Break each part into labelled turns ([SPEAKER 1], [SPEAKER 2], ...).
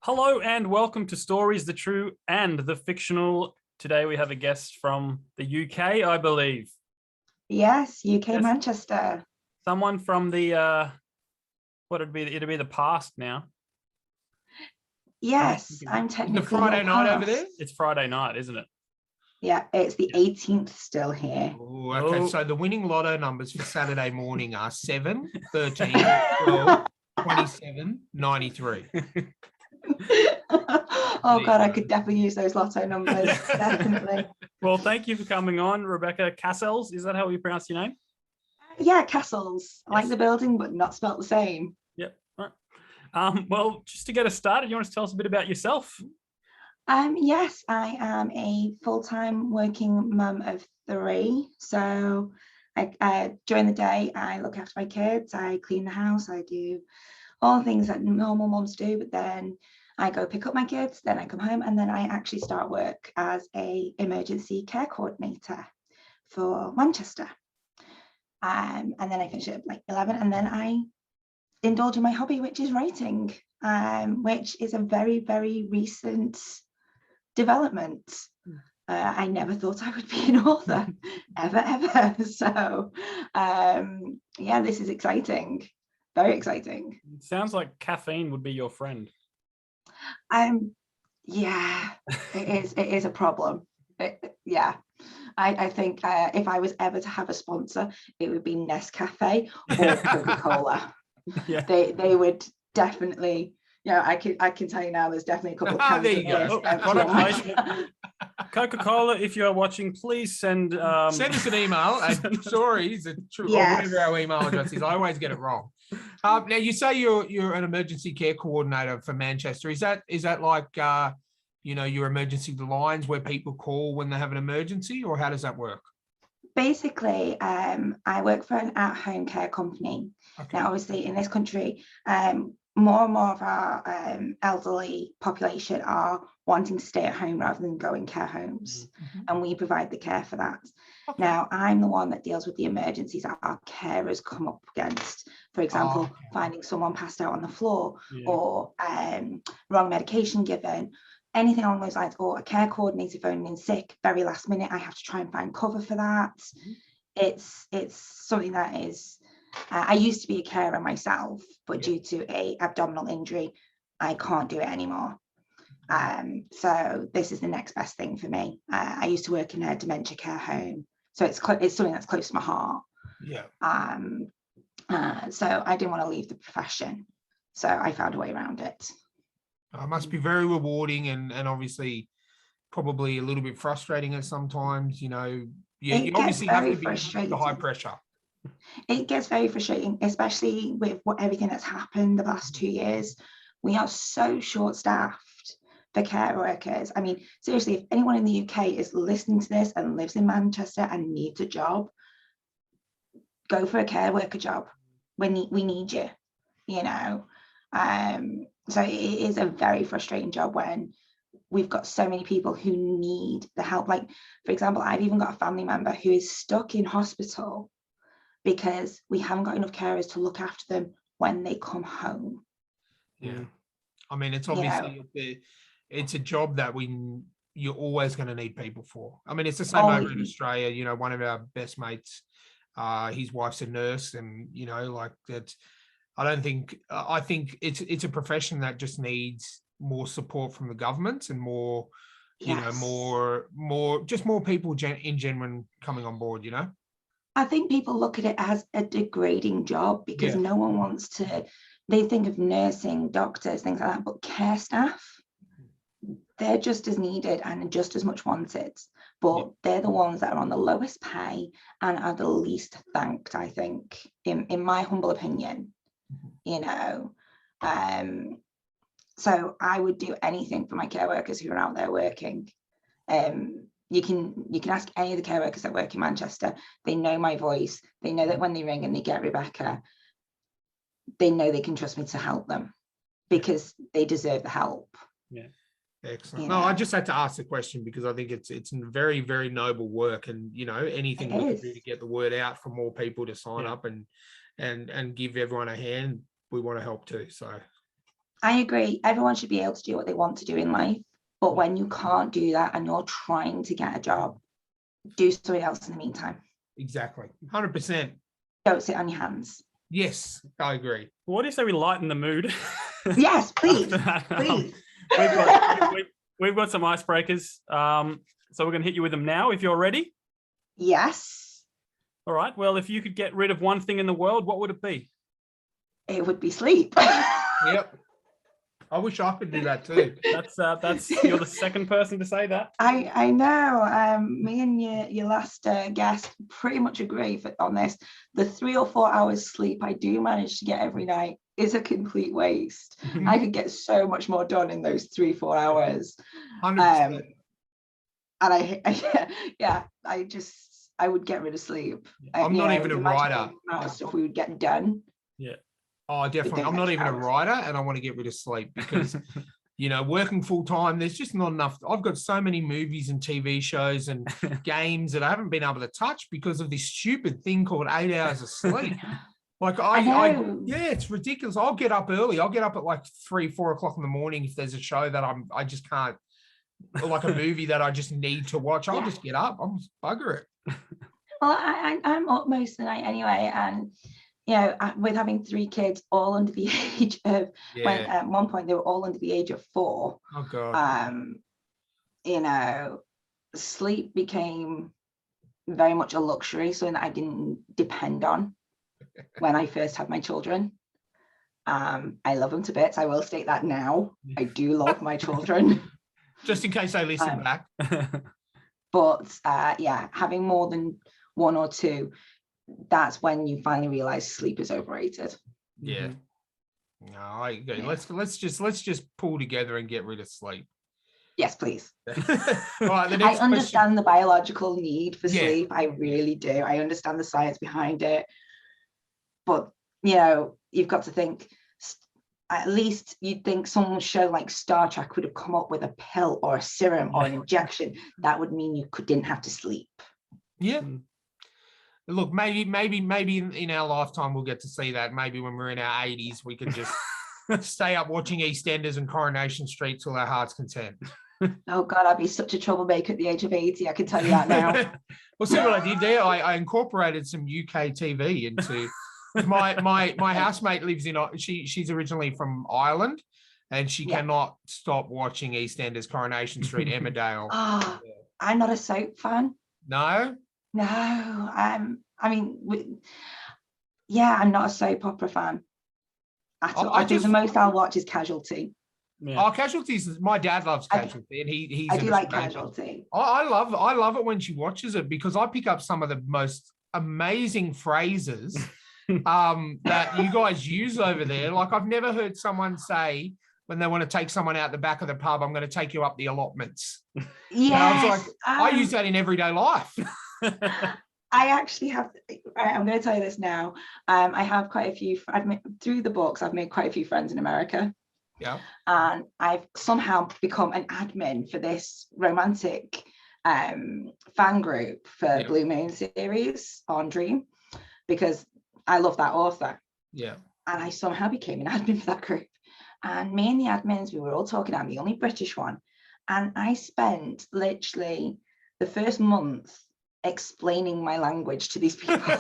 [SPEAKER 1] Hello and welcome to Stories, the True and the Fictional. Today we have a guest from the UK, I believe.
[SPEAKER 2] Yes, UK, yes. Manchester.
[SPEAKER 1] Someone from the, it'd be the past now.
[SPEAKER 2] Yes, I'm technically
[SPEAKER 3] the Friday night over there?
[SPEAKER 1] It's Friday night, isn't it?
[SPEAKER 2] Yeah, it's the 18th still here.
[SPEAKER 3] Ooh, okay, so the winning lotto numbers for Saturday morning are 7, 13, 12, 27, 93.
[SPEAKER 2] Oh God, I could definitely use those lotto numbers. Definitely.
[SPEAKER 1] Well, thank you for coming on, Rebecca Cassells. Is that how you pronounce your name?
[SPEAKER 2] Yeah, Cassells. Yes. Like the building, but not spelt the same.
[SPEAKER 1] Yep. All right. Well, just to get us started, you want to tell us a bit about yourself?
[SPEAKER 2] Yes, I am a full-time working mum of 3. So during the day, I look after my kids, I clean the house, I do all the things that normal moms do, but then I go pick up my kids, then I come home, and then I actually start work as a emergency care coordinator for Manchester. And then I finish at like 11, and then I indulge in my hobby, which is writing, which is a very, very recent development. I never thought I would be an author, ever. So, yeah, this is exciting. Very exciting.
[SPEAKER 1] It sounds like caffeine would be your friend.
[SPEAKER 2] Yeah, it is a problem. Yeah, I think if I was ever to have a sponsor, it would be Nescafe or Coca-Cola.
[SPEAKER 1] Yeah.
[SPEAKER 2] They would definitely. Yeah, I can tell you now. There's definitely a couple of cans.
[SPEAKER 3] There you go.
[SPEAKER 1] Coca-Cola, if you are watching, please send
[SPEAKER 3] us an email at stories or whatever our email address is. I always get it wrong. Now you say you're an emergency care coordinator for Manchester. Is that like your emergency lines where people call when they have an emergency, or how does that work?
[SPEAKER 2] Basically, I work for an at-home care company. Okay. Now, obviously, in this country, more and more of our elderly population are wanting to stay at home rather than go in care homes, and we provide the care for that. Okay. Now, I'm the one that deals with the emergencies that our carers come up against. For example, finding someone passed out on the floor, or wrong medication given, anything along those lines, or a care coordinator phoning in sick very last minute. I have to try and find cover for that. It's something that is. I used to be a carer myself, but due to a abdominal injury, I can't do it anymore. So this is the next best thing for me. I used to work in a dementia care home, so it's something that's close to my heart.
[SPEAKER 3] Yeah.
[SPEAKER 2] So I didn't want to leave the profession, so I found a way around it.
[SPEAKER 3] It must be very rewarding and obviously probably a little bit frustrating at sometimes. You obviously have to be under high pressure.
[SPEAKER 2] It gets very frustrating, especially with everything that's happened the last 2 years. We are so short-staffed for care workers. I mean, seriously, if anyone in the UK is listening to this and lives in Manchester and needs a job, go for a care worker job. We need you, So it is a very frustrating job when we've got so many people who need the help. Like, for example, I've even got a family member who is stuck in hospital because we haven't got enough carers to look after them when they come home.
[SPEAKER 3] Yeah. I mean, it's obviously, it's a job that you're always going to need people for. I mean, it's the same over in Australia. One of our best mates, his wife's a nurse, and, like that. I think it's a profession that just needs more support from the government and more, more people in genuine coming on board,
[SPEAKER 2] I think people look at it as a degrading job because no one wants to, they think of nursing, doctors, things like that, but care staff, they're just as needed and just as much wanted, but they're the ones that are on the lowest pay and are the least thanked, I think, in my humble opinion, So I would do anything for my care workers who are out there working. You can ask any of the care workers that work in Manchester. They know my voice. They know that when they ring and they get Rebecca, they know they can trust me to help them because they deserve the help.
[SPEAKER 3] Yeah, excellent. No, I just had to ask the question because I think it's very, very noble work, and anything we can do to get the word out for more people to sign up and give everyone a hand, we want to help too. So.
[SPEAKER 2] I agree. Everyone should be able to do what they want to do in life. But when you can't do that and you're trying to get a job, do something else in the meantime.
[SPEAKER 3] Exactly. 100%.
[SPEAKER 2] Don't sit on your hands.
[SPEAKER 3] Yes, I agree.
[SPEAKER 1] What do you say we lighten the mood?
[SPEAKER 2] Yes, please. Please.
[SPEAKER 1] We've got some icebreakers. So we're going to hit you with them now if you're ready.
[SPEAKER 2] Yes.
[SPEAKER 1] All right. Well, if you could get rid of one thing in the world, what would it be?
[SPEAKER 2] It would be sleep.
[SPEAKER 3] Yep. I wish I could do that too.
[SPEAKER 1] That's you're the second person to say that.
[SPEAKER 2] I know. Me and your last guest pretty much agree on this. The 3 or 4 hours sleep I do manage to get every night is a complete waste. I could get so much more done in those 3-4 hours.
[SPEAKER 3] 100%.
[SPEAKER 2] And I would get rid of sleep.
[SPEAKER 3] I'm not even a writer.
[SPEAKER 2] The amount of stuff we would get done.
[SPEAKER 1] Yeah.
[SPEAKER 3] Oh, definitely. I'm not even a writer, and I want to get rid of sleep because, working full time, there's just not enough. I've got so many movies and TV shows and games that I haven't been able to touch because of this stupid thing called 8 hours of sleep. Like it's ridiculous. I'll get up early. I'll get up at like 3-4 o'clock in the morning if there's a show that I just can't, or like a movie that I just need to watch. I'll just get up. I'll just bugger it.
[SPEAKER 2] Well, I'm up most of the night anyway, and with having 3 kids all under the age of, when at one point they were all under the age of 4.
[SPEAKER 3] Oh God.
[SPEAKER 2] Sleep became very much a luxury, something that I didn't depend on when I first had my children. I love them to bits. I will state that now. I do love my children.
[SPEAKER 3] Just in case they listen back.
[SPEAKER 2] But having more than 1 or 2, that's when you finally realize sleep is overrated.
[SPEAKER 3] Yeah. No, I agree. Yeah. Let's just pull together and get rid of sleep.
[SPEAKER 2] Yes, please.
[SPEAKER 3] All right,
[SPEAKER 2] I understand the biological need for sleep. I really do. I understand the science behind it. But you've got to think, at least you'd think some show like Star Trek would have come up with a pill or a serum or an injection that would mean you didn't have to sleep.
[SPEAKER 3] Yeah. Look, maybe in our lifetime we'll get to see that. Maybe when we're in our 80s, we can just stay up watching EastEnders and Coronation Street till our heart's content.
[SPEAKER 2] Oh God, I'd be such a troublemaker at the age of 80. I can tell you that now.
[SPEAKER 3] Well, see what I did there? I incorporated some UK TV into my housemate lives in. She's originally from Ireland, and she cannot stop watching EastEnders, Coronation Street, Emmerdale.
[SPEAKER 2] I'm not a soap fan.
[SPEAKER 3] No.
[SPEAKER 2] I'm not a soap opera fan at all. I think the most I'll watch is Casualty.
[SPEAKER 3] Yeah. Oh, Casualty. My dad loves Casualty, and he's.
[SPEAKER 2] I do like Casualty.
[SPEAKER 3] I love it when she watches it because I pick up some of the most amazing phrases that you guys use over there. Like I've never heard someone say when they want to take someone out the back of the pub, "I'm going to take you up the allotments." Yeah, I was like, I use that in everyday life.
[SPEAKER 2] I actually have. I'm going to tell you this now. I have quite a few. Through the books, I've made quite a few friends in America.
[SPEAKER 3] Yeah.
[SPEAKER 2] And I've somehow become an admin for this romantic fan group for Blue Moon series on Dream because I love that author.
[SPEAKER 3] Yeah.
[SPEAKER 2] And I somehow became an admin for that group. And me and the admins, we were all talking. I'm the only British one. And I spent literally the first month explaining my language to these people.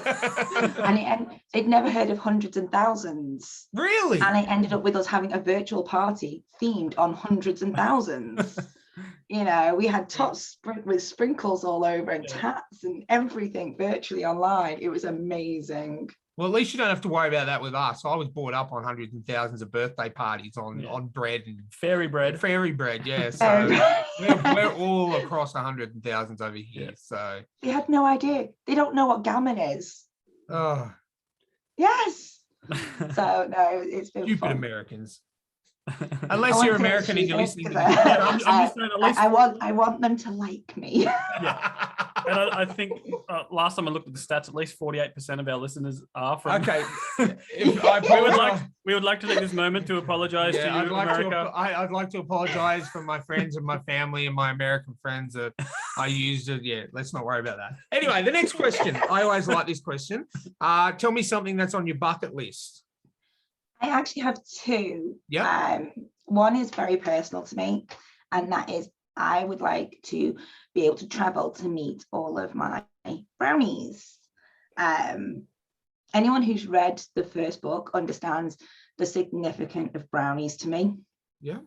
[SPEAKER 2] and they'd never heard of Hundreds and Thousands.
[SPEAKER 3] Really?
[SPEAKER 2] And it ended up with us having a virtual party themed on Hundreds and Thousands. We had tots with sprinkles all over and tats and everything virtually online. It was amazing.
[SPEAKER 3] Well, at least you don't have to worry about that with us. I was brought up on Hundreds and Thousands of birthday parties on bread and
[SPEAKER 1] fairy bread,
[SPEAKER 3] yeah. So we're all across 100,000 over here. Yeah. So
[SPEAKER 2] they had no idea. They don't know what gammon is.
[SPEAKER 3] Oh,
[SPEAKER 2] yes. So no, it's been
[SPEAKER 3] stupid
[SPEAKER 2] fun.
[SPEAKER 3] Americans. Unless you're American and you're listening to this.
[SPEAKER 1] I'm just saying, at least
[SPEAKER 2] I want them to like me.
[SPEAKER 1] Yeah. And I think last time I looked at the stats, at least 48% of our listeners are from.
[SPEAKER 3] Okay.
[SPEAKER 1] We would like to take this moment to apologize to you, America.
[SPEAKER 3] I'd like to apologize for my friends and my family and my American friends that I used it. Yeah, let's not worry about that. Anyway, the next question. I always like this question. Tell me something that's on your bucket list.
[SPEAKER 2] I actually have two.
[SPEAKER 3] Yeah.
[SPEAKER 2] One is very personal to me, and that is I would like to be able to travel to meet all of my brownies. Anyone who's read the first book understands the significance of brownies to me.
[SPEAKER 3] Yeah.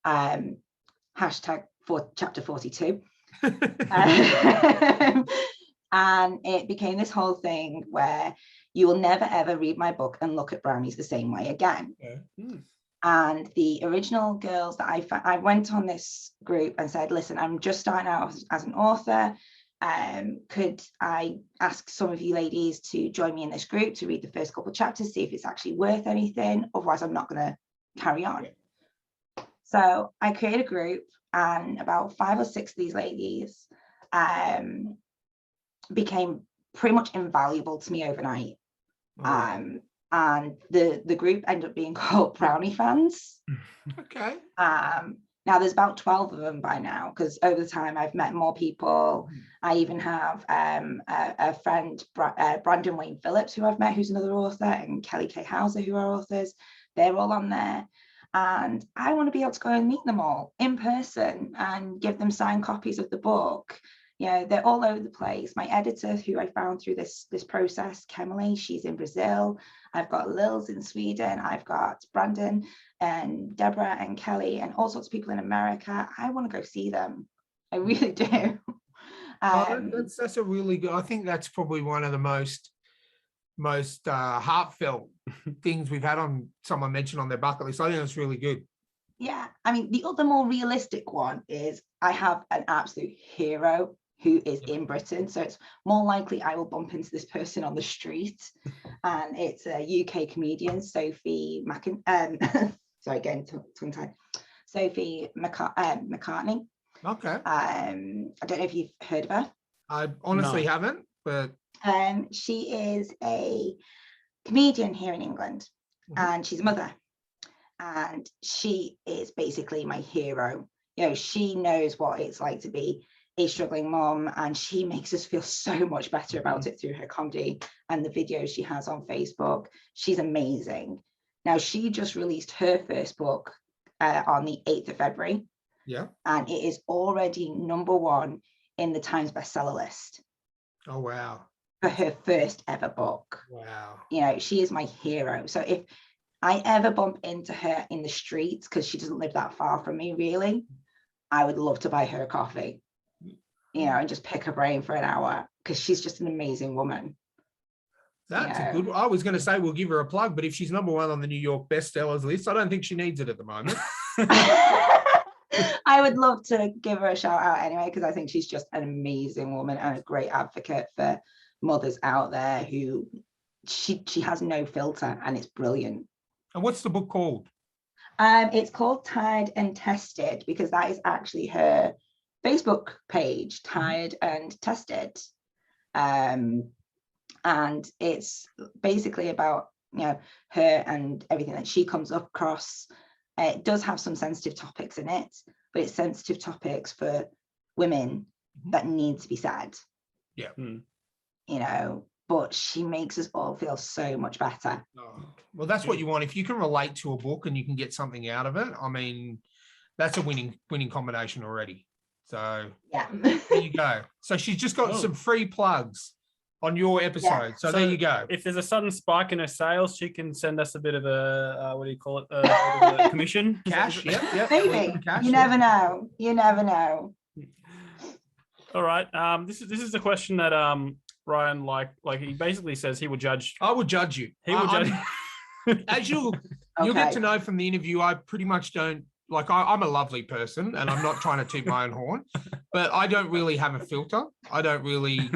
[SPEAKER 2] Hashtag for chapter 42. And it became this whole thing where you will never ever read my book and look at brownies the same way again. And the original girls that I went on this group and said, listen, I'm just starting out as an author. Could I ask some of you ladies to join me in this group to read the first couple of chapters, see if it's actually worth anything? Otherwise, I'm not going to carry on. So I created a group, and about 5 or 6 of these ladies became pretty much invaluable to me overnight. And the group ended up being called Brownie Fans.
[SPEAKER 3] Okay.
[SPEAKER 2] Now there's about 12 of them by now, because over the time I've met more people. I even have a friend, Brandon Wayne Phillips, who I've met, who's another author, and Kelly K. Hauser, who are authors. They're all on there. And I want to be able to go and meet them all in person and give them signed copies of the book. You know, they're all over the place. My editor, who I found through this process, Kemily, she's in Brazil. I've got Lils in Sweden. I've got Brandon and Deborah and Kelly and all sorts of people in America. I want to go see them. I really do.
[SPEAKER 3] That's a really good. I think that's probably one of the most heartfelt things we've had on someone mentioned on their bucket list. I think that's really good.
[SPEAKER 2] Yeah, I mean, the other more realistic one is I have an absolute hero who is in Britain. So it's more likely I will bump into this person on the street. And it's a UK comedian, Sophie Mccartney. Sorry, again, tongue-tied. Sophie Mccartney.
[SPEAKER 3] Okay.
[SPEAKER 2] I don't know if you've heard of her.
[SPEAKER 3] I honestly haven't, but...
[SPEAKER 2] she is a comedian here in England, and she's a mother. And she is basically my hero. You know, she knows what it's like to be a struggling mom, and she makes us feel so much better about it through her comedy and the videos she has on Facebook. She's amazing. Now, she just released her first book on the 8th of February.
[SPEAKER 3] Yeah.
[SPEAKER 2] And it is already #1 in the Times bestseller list.
[SPEAKER 3] Oh, wow.
[SPEAKER 2] For her first ever book.
[SPEAKER 3] Wow.
[SPEAKER 2] You know, she is my hero. So if I ever bump into her in the streets, because she doesn't live that far from me, really, I would love to buy her a coffee, you know, and just pick her brain for an hour, because she's just an amazing woman.
[SPEAKER 3] That's a good one. I was going to say we'll give her a plug, but if she's #1 on the New York bestsellers list, I don't think she needs it at the moment.
[SPEAKER 2] I would love to give her a shout out anyway, because I think she's just an amazing woman and a great advocate for mothers out there who she has no filter, and it's brilliant.
[SPEAKER 3] And what's the book called?
[SPEAKER 2] It's called Tired and Tested, because that is actually her Facebook page, Tired and Tested. And it's basically about, you know, her and everything that she comes across. It does have some sensitive topics in it, but it's sensitive topics for women that need to be said.
[SPEAKER 3] Yeah.
[SPEAKER 2] You know, but she makes us all feel so much better.
[SPEAKER 3] Oh, well, that's what you want. If you can relate to a book and you can get something out of it, I mean, that's a winning combination already. So
[SPEAKER 2] yeah,
[SPEAKER 3] there you go. So she's just got some free plugs on your episode. Yeah. So there you go.
[SPEAKER 1] If there's a sudden spike in her sales, she can send us a bit of a what do you call it? A commission,
[SPEAKER 3] cash. Yeah.
[SPEAKER 2] Maybe. Cash, you never know. You never know.
[SPEAKER 1] All right. This is the question that Ryan like he basically says he will judge.
[SPEAKER 3] I will judge you.
[SPEAKER 1] He will judge.
[SPEAKER 3] As you'll get to know from the interview, I pretty much don't like. I'm a lovely person, and I'm not trying to toot my own horn, but I don't really have a filter. I don't really.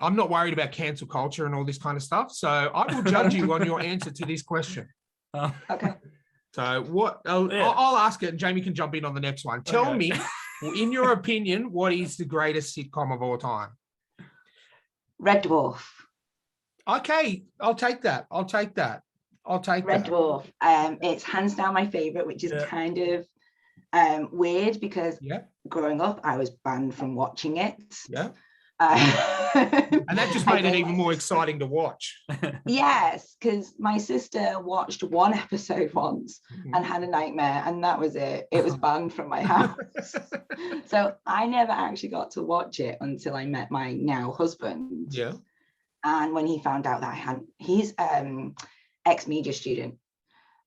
[SPEAKER 3] I'm not worried about cancel culture and all this kind of stuff. So I will judge you on your answer to this question.
[SPEAKER 2] Okay.
[SPEAKER 3] So what? I'll ask it, and Jamie can jump in on the next one. Tell me, in your opinion, what is the greatest sitcom of all time?
[SPEAKER 2] Red Dwarf.
[SPEAKER 3] Okay, I'll take that. Red
[SPEAKER 2] Dwarf. It's hands down my favorite, which is kind of weird because growing up I was banned from watching it.
[SPEAKER 3] Yeah. And that just made it even more exciting to watch.
[SPEAKER 2] Yes, because my sister watched one episode once and had a nightmare, and that was it. It was banned from my house. So I never actually got to watch it until I met my now husband.
[SPEAKER 3] Yeah.
[SPEAKER 2] And when he found out that he's ex-media student.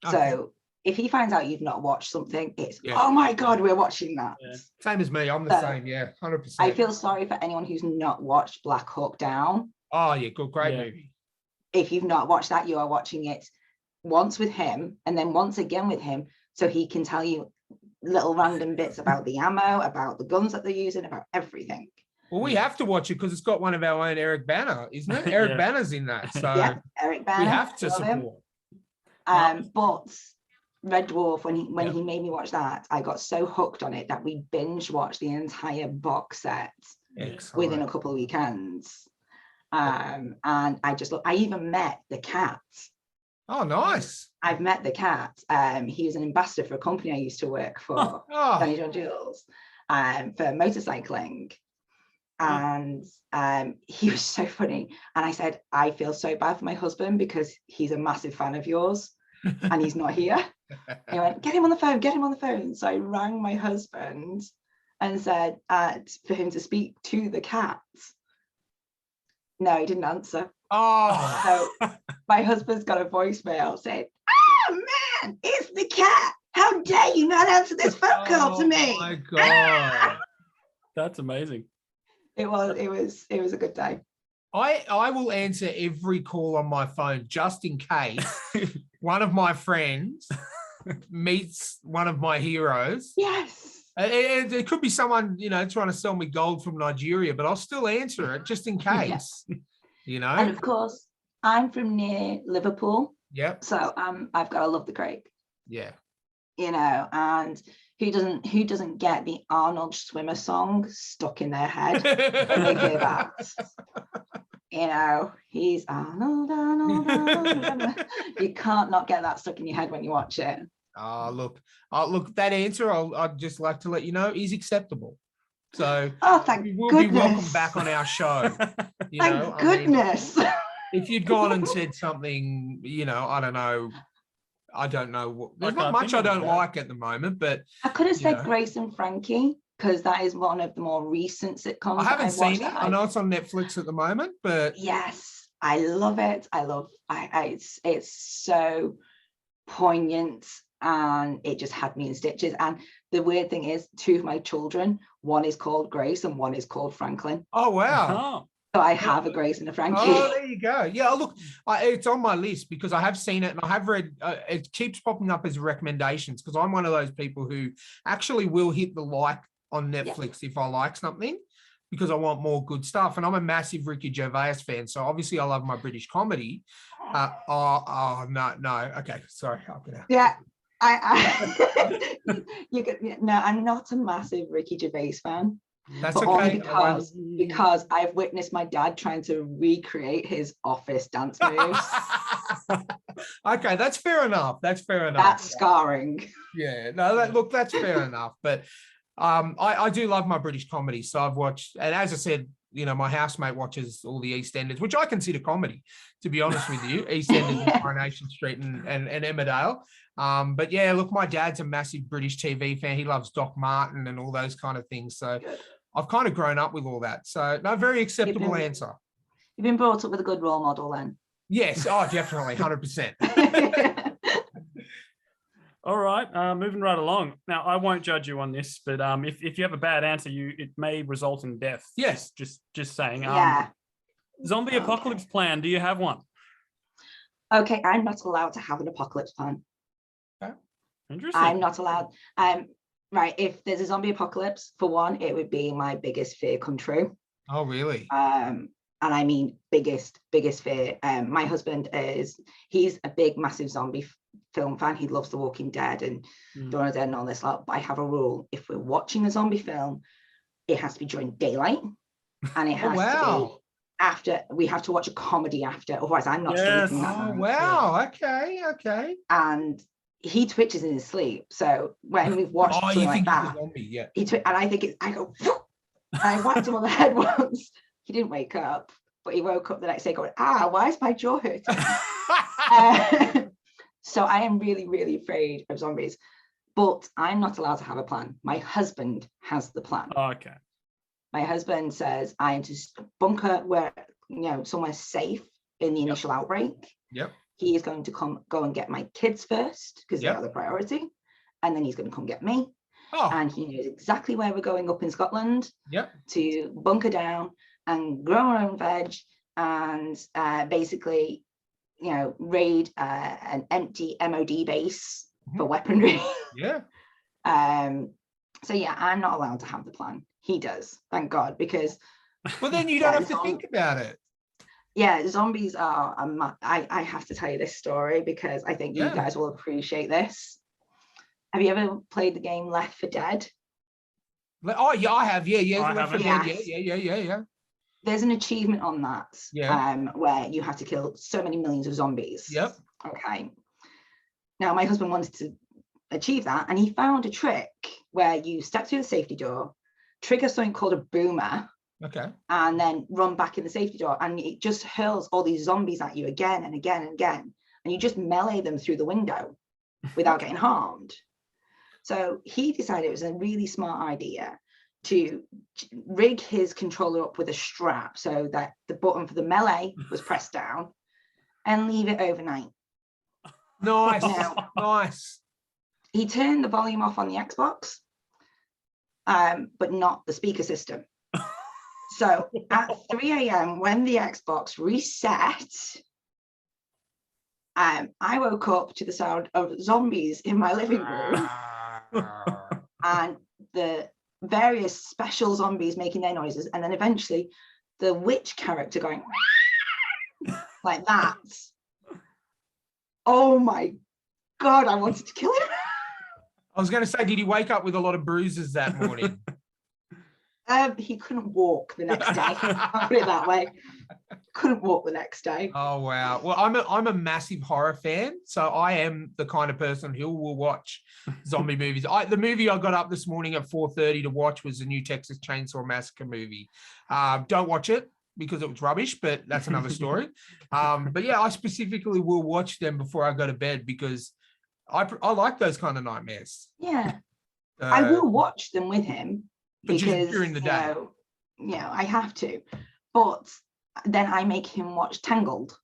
[SPEAKER 3] Okay.
[SPEAKER 2] So if he finds out you've not watched something, it's, oh my God, we're watching that.
[SPEAKER 3] Yeah. Same as me. I'm the same. Yeah, 100%.
[SPEAKER 2] I feel sorry for anyone who's not watched Black Hawk Down.
[SPEAKER 3] Oh, yeah, good, great movie.
[SPEAKER 2] If you've not watched that, you are watching it once with him and then once again with him, so he can tell you little random bits about the ammo, about the guns that they're using, about everything.
[SPEAKER 3] Well, we have to watch it because it's got one of our own, Eric Banner, isn't it? Eric Banner's in that. So
[SPEAKER 2] yeah, Eric Banner.
[SPEAKER 3] We have to support.
[SPEAKER 2] But Red Dwarf, when he made me watch that, I got so hooked on it that we binge watched the entire box set within a couple of weekends. And I even met the cat.
[SPEAKER 3] Oh, nice.
[SPEAKER 2] I've met the cat. He was an ambassador for a company I used to work for, Danny John Jules, for motorcycling. And he was so funny. And I said, I feel so bad for my husband because he's a massive fan of yours and he's not here. He went, get him on the phone, get him on the phone. So I rang my husband and said for him to speak to the cat. No, he didn't answer.
[SPEAKER 3] Oh.
[SPEAKER 2] So my husband's got a voicemail saying, man, it's the cat. How dare you not answer this phone call to me?
[SPEAKER 3] Oh my God.
[SPEAKER 1] That's amazing.
[SPEAKER 2] It was a good day.
[SPEAKER 3] I will answer every call on my phone just in case one of my friends meets one of my heroes.
[SPEAKER 2] Yes.
[SPEAKER 3] It could be someone, trying to sell me gold from Nigeria, but I'll still answer it just in case, And
[SPEAKER 2] of course, I'm from near Liverpool.
[SPEAKER 3] Yep.
[SPEAKER 2] So I've got to love the Craig.
[SPEAKER 3] Yeah.
[SPEAKER 2] And who doesn't get the Arnold Swimmer song stuck in their head when they hear that? He's Arnold. You can't not get that stuck in your head when you watch it.
[SPEAKER 3] Look, that answer, I'd just like to let you know, is acceptable. So
[SPEAKER 2] thank
[SPEAKER 3] you will
[SPEAKER 2] goodness.
[SPEAKER 3] be welcome back on our show.
[SPEAKER 2] Thank goodness.
[SPEAKER 3] If you'd gone and said something, I don't know what. There's not much I don't like at the moment, but
[SPEAKER 2] I could have said Grace and Frankie because that is one of the more recent sitcoms.
[SPEAKER 3] I haven't seen it. I know it's on Netflix at the moment, but
[SPEAKER 2] yes, I love it. It's so poignant and it just had me in stitches. And the weird thing is, two of my children, one is called Grace and one is called Franklin.
[SPEAKER 3] Oh wow.
[SPEAKER 2] So I have a Grace and a Frankie.
[SPEAKER 3] Oh, there you go. Yeah, look, it's on my list because I have seen it and I have read, it keeps popping up as recommendations because I'm one of those people who actually will hit the like on Netflix if I like something because I want more good stuff. And I'm a massive Ricky Gervais fan. So obviously I love my British comedy. No. Okay, sorry.
[SPEAKER 2] Yeah. I'm not a massive Ricky Gervais fan.
[SPEAKER 3] That's okay.
[SPEAKER 2] Because I've witnessed my dad trying to recreate his Office dance moves.
[SPEAKER 3] Okay, that's fair enough. That's
[SPEAKER 2] scarring.
[SPEAKER 3] Yeah, no, that's fair enough. But I do love my British comedy. So I've watched, and as I said, my housemate watches all the EastEnders, which I consider comedy, to be honest with you. EastEnders, Coronation Street and Emmerdale. But yeah, look, my dad's a massive British TV fan. He loves Doc Martin and all those kind of things. So I've kind of grown up with all that. So no, very acceptable answer.
[SPEAKER 2] You've been brought up with a good role model then.
[SPEAKER 3] Yes. Oh, definitely. 100%.
[SPEAKER 1] All right. Moving right along. Now, I won't judge you on this, but if you have a bad answer, it may result in death.
[SPEAKER 3] Yes.
[SPEAKER 1] Just saying.
[SPEAKER 2] Yeah.
[SPEAKER 1] Zombie apocalypse plan. Do you have one?
[SPEAKER 2] Okay. I'm not allowed to have an apocalypse plan.
[SPEAKER 1] Okay. Interesting.
[SPEAKER 2] I'm not allowed. Right. If there's a zombie apocalypse, for one, it would be my biggest fear come true.
[SPEAKER 3] Oh, really?
[SPEAKER 2] And I mean biggest fear. My husband he's a big, massive zombie film fan. He loves The Walking Dead and Dawn of the Dead and all this lot. But I have a rule: if we're watching a zombie film, it has to be during daylight, and it has to be after. We have to watch a comedy after, otherwise I'm not sleeping that night.
[SPEAKER 3] Oh wow! Okay.
[SPEAKER 2] And he twitches in his sleep. So when we've watched something like that,
[SPEAKER 3] zombie, yeah.
[SPEAKER 2] and I think I go, and I whacked him on the head once. He didn't wake up, but he woke up the next day going, why is my jaw hurting? So I am really, really afraid of zombies, but I'm not allowed to have a plan. My husband has the plan.
[SPEAKER 1] Oh, okay.
[SPEAKER 2] My husband says I am to bunker where, somewhere safe in the initial outbreak.
[SPEAKER 3] Yep.
[SPEAKER 2] He is going to go and get my kids first because they are the priority. And then he's going to come get me.
[SPEAKER 3] Oh.
[SPEAKER 2] And he knows exactly where we're going up in Scotland.
[SPEAKER 3] Yep. To
[SPEAKER 2] bunker down and grow our own veg and basically, raid an empty MOD base for weaponry.
[SPEAKER 3] Yeah.
[SPEAKER 2] So yeah, I'm not allowed to have the plan. He does, thank God, because.
[SPEAKER 3] Well, then you don't have to think about it.
[SPEAKER 2] Yeah, zombies are. I have to tell you this story because I think you guys will appreciate this. Have you ever played the game Left 4 Dead?
[SPEAKER 3] Oh yeah, I have. Yeah.
[SPEAKER 1] Left 4
[SPEAKER 3] Dead. Yeah.
[SPEAKER 2] There's an achievement on that.
[SPEAKER 3] Yeah.
[SPEAKER 2] Where you have to kill so many millions of zombies.
[SPEAKER 3] Yep.
[SPEAKER 2] Okay. Now my husband wanted to achieve that, and he found a trick where you step through the safety door, trigger something called a boomer.
[SPEAKER 3] Okay.
[SPEAKER 2] And then run back in the safety door, and it just hurls all these zombies at you again and again and again, and you just melee them through the window without getting harmed. So he decided it was a really smart idea to rig his controller up with a strap so that the button for the melee was pressed down and leave it overnight.
[SPEAKER 3] Nice.
[SPEAKER 2] Now,
[SPEAKER 3] nice.
[SPEAKER 2] He turned the volume off on the Xbox, but not the speaker system. So at 3 a.m. when the Xbox reset, I woke up to the sound of zombies in my living room and the various special zombies making their noises, and then eventually the witch character going like that. Oh my God, I wanted to kill him.
[SPEAKER 3] I was going to say, did he wake up with a lot of bruises that morning?
[SPEAKER 2] He couldn't walk the next day. I'll put it that way. Couldn't walk the next day.
[SPEAKER 3] Oh wow! Well, I'm a massive horror fan, so I am the kind of person who will watch zombie movies. The movie I got up this morning at 4:30 to watch was the new Texas Chainsaw Massacre movie. Don't watch it because it was rubbish, but that's another story. But yeah, I specifically will watch them before I go to bed because I like those kind of nightmares.
[SPEAKER 2] Yeah, I will watch them with him.
[SPEAKER 3] But
[SPEAKER 2] because
[SPEAKER 3] just during the day,
[SPEAKER 2] I have to, but then I make him watch Tangled.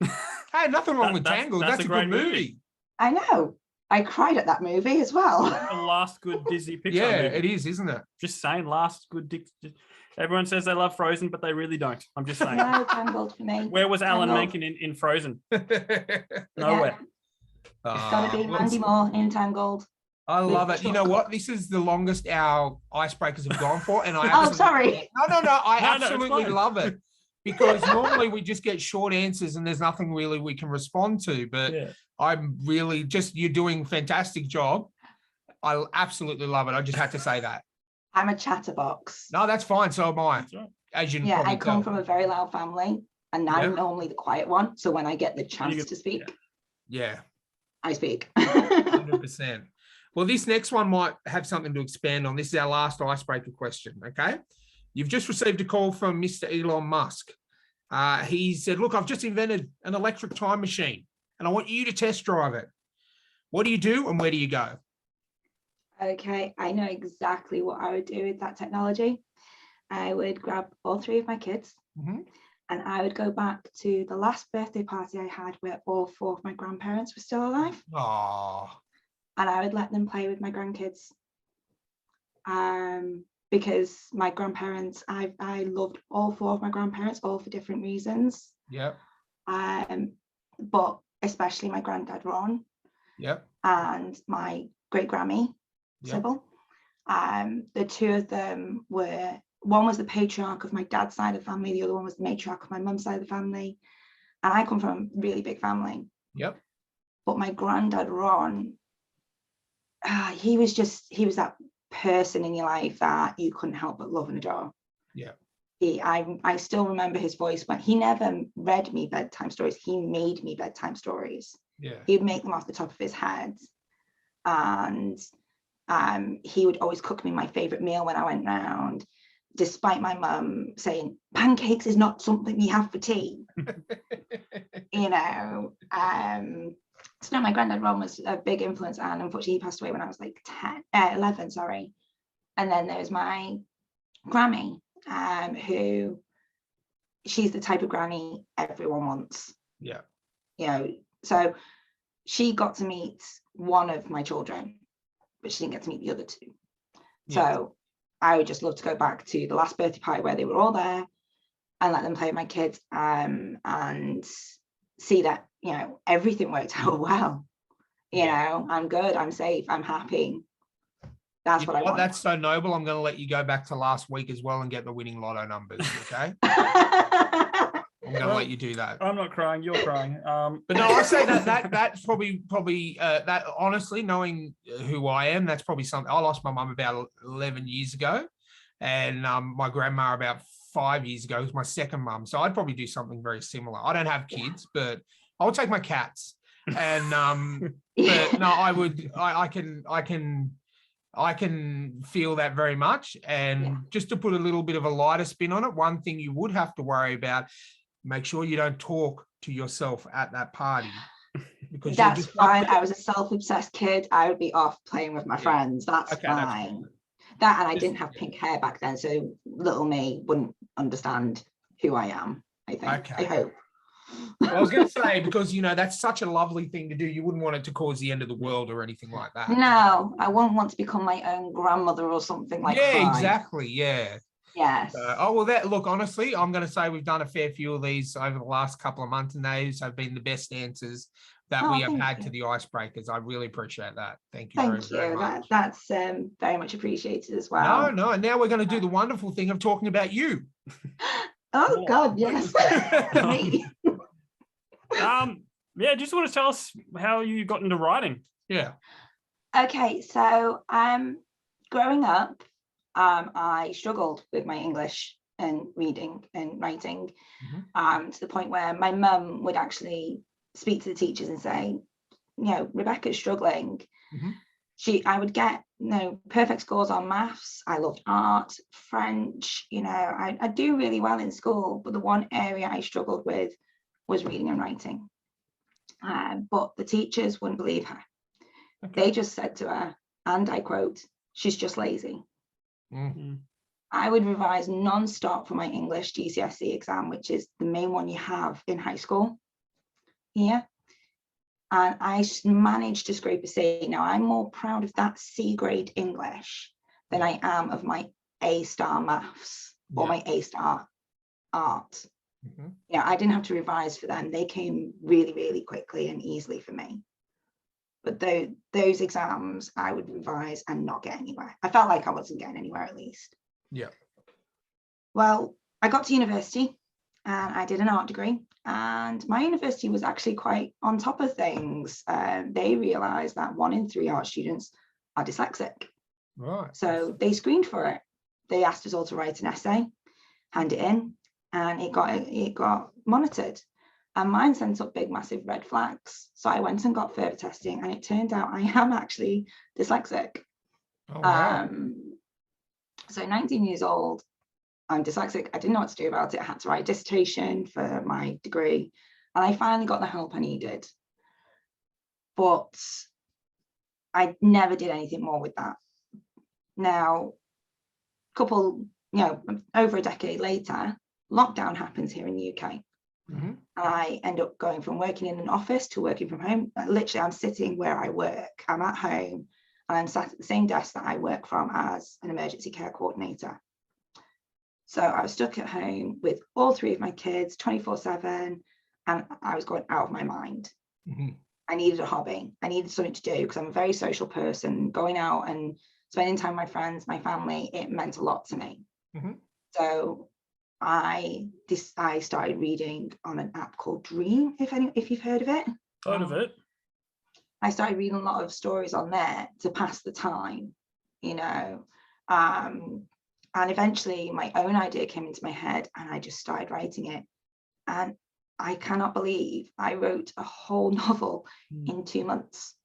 [SPEAKER 3] Hey, nothing wrong with Tangled. That's a good movie.
[SPEAKER 2] I know. I cried at that movie as well.
[SPEAKER 1] The last good Disney Pixar
[SPEAKER 3] yeah,
[SPEAKER 1] movie.
[SPEAKER 3] It is, isn't it?
[SPEAKER 1] Just saying, last good. Everyone says they love Frozen, but they really don't. I'm just saying.
[SPEAKER 2] No, Tangled for me.
[SPEAKER 1] Where was Alan Menken in Frozen? Nowhere.
[SPEAKER 2] It's got to be Mandy Moore in Tangled.
[SPEAKER 3] I love it. You know what? This is the longest our icebreakers have gone for, and I
[SPEAKER 2] sorry.
[SPEAKER 3] No. I absolutely love it because normally we just get short answers and there's nothing really we can respond to. But I'm really you're doing a fantastic job. I absolutely love it. I just had to say that.
[SPEAKER 2] I'm a chatterbox.
[SPEAKER 3] No, that's fine. So am I. As you
[SPEAKER 2] I come from a very loud family, and I'm normally the quiet one. So when I get the chance to speak, I speak.
[SPEAKER 3] 100%. Well, this next one might have something to expand on. This is our last icebreaker question, okay? You've just received a call from Mr. Elon Musk. He said, look, I've just invented an electric time machine, and I want you to test drive it. What do you do and where do you go?
[SPEAKER 2] Okay, I know exactly what I would do with that technology. I would grab all 3 of my kids, and I would go back to the last birthday party I had where all 4 of my grandparents were still alive.
[SPEAKER 3] Oh.
[SPEAKER 2] And I would let them play with my grandkids. Because my grandparents, I loved all 4 of my grandparents, all for different reasons.
[SPEAKER 3] Yep.
[SPEAKER 2] But especially my granddad Ron.
[SPEAKER 3] Yep.
[SPEAKER 2] And my great Grammy Sybil. The 2 of them were, one was the patriarch of my dad's side of the family, the other one was the matriarch of my mum's side of the family. And I come from a really big family.
[SPEAKER 3] Yep.
[SPEAKER 2] But my granddad Ron, he was that person in your life that you couldn't help but love and adore.
[SPEAKER 3] Yeah.
[SPEAKER 2] I still remember his voice, but he never read me bedtime stories. He made me bedtime stories.
[SPEAKER 3] Yeah.
[SPEAKER 2] He'd make them off the top of his head. And he would always cook me my favorite meal when I went round. despite my mum saying pancakes is not something you have for tea. You know, so no, my granddad Ron was a big influence, and unfortunately he passed away when I was like 11, sorry. And then there's my Grammy, who she's the type of granny everyone wants.
[SPEAKER 3] Yeah.
[SPEAKER 2] You know, so she got to meet one of my children, but she didn't get to meet the other two. Yeah. So I would just love to go back to the last birthday party where they were all there and let them play with my kids, and see that, you know, everything worked out well. You know, I'm good, I'm safe, I'm happy. That's what I want.
[SPEAKER 3] That's so noble. I'm going to let you go back to last week as well and get the winning lotto numbers, okay? I'm going to let you do that.
[SPEAKER 1] I'm not crying, you're crying.
[SPEAKER 3] But no, I say that's probably that, honestly, knowing who I am, that's probably something. I lost my mum about 11 years ago, and my grandma about 5 years ago was my second mum. So I'd probably do something very similar. I don't have kids, but I'll take my cats. And but no, I can feel that very much. And just to put a little bit of a lighter spin on it, one thing you would have to worry about, make sure you don't talk to yourself at that party. Because
[SPEAKER 2] that's fine. I was a self-obsessed kid. I would be off playing with my friends. That's fine. And I didn't have pink hair back then, so little me wouldn't understand who I am, I think. I hope.
[SPEAKER 3] Well, I was going to say, because, you know, that's such a lovely thing to do. You wouldn't want it to cause the end of the world or anything like that.
[SPEAKER 2] No, I wouldn't want to become my own grandmother or something like that.
[SPEAKER 3] Yeah, exactly. Yeah.
[SPEAKER 2] Yes.
[SPEAKER 3] Look, honestly, I'm going to say we've done a fair few of these over the last couple of months, and those have been the best answers that we have had to the icebreakers. I really appreciate that. Thank you very much.
[SPEAKER 2] That's very much appreciated as well.
[SPEAKER 3] No, and now we're going to do the wonderful thing of talking about you.
[SPEAKER 2] Oh God, yes. Me.
[SPEAKER 1] Just want to tell us how you got into writing.
[SPEAKER 3] Yeah.
[SPEAKER 2] Okay, so growing up, I struggled with my English and reading and writing, to the point where my mum would actually speak to the teachers and say, you know, Rebecca's struggling. I would get, you know, perfect scores on maths. I loved art, French, you know, I do really well in school, but the one area I struggled with was reading and writing. But the teachers wouldn't believe her. They just said to her, and I quote, "She's just lazy." I would revise non-stop for my English GCSE exam, which is the main one you have in high school here. And I managed to scrape a C. Now, I'm more proud of that C grade English than I am of my A-star maths or my A-star art. Yeah, I didn't have to revise for them. They came really, really quickly and easily for me. But those exams, I would revise and not get anywhere. I felt like I wasn't getting anywhere, at least.
[SPEAKER 3] Yeah.
[SPEAKER 2] Well, I got to university and I did an art degree. And my university was actually quite on top of things. They realised that 1 in 3 art students are dyslexic.
[SPEAKER 3] Right.
[SPEAKER 2] So they screened for it. They asked us all to write an essay, hand it in, and it got monitored. And mine sent up big, massive red flags. So I went and got further testing, and it turned out I am actually dyslexic.
[SPEAKER 3] Oh, wow.
[SPEAKER 2] So 19 years old, I'm dyslexic. I didn't know what to do about it. I had to write a dissertation for my degree, and I finally got the help I needed. But I never did anything more with that. Now, over a decade later, lockdown happens here in the UK. I end up going from working in an office to working from home. Literally, I'm sitting where I work. I'm at home, and I'm sat at the same desk that I work from as an emergency care coordinator. So I was stuck at home with all 3 of my kids 24/7, and I was going out of my mind. I needed a hobby. I needed something to do because I'm a very social person. Going out and spending time with my friends, my family, it meant a lot to me. So I started reading on an app called Dream, if you've heard of it.
[SPEAKER 1] Heard of it.
[SPEAKER 2] I started reading a lot of stories on there to pass the time, you know. And eventually my own idea came into my head, and I just started writing it. And I cannot believe I wrote a whole novel in 2 months.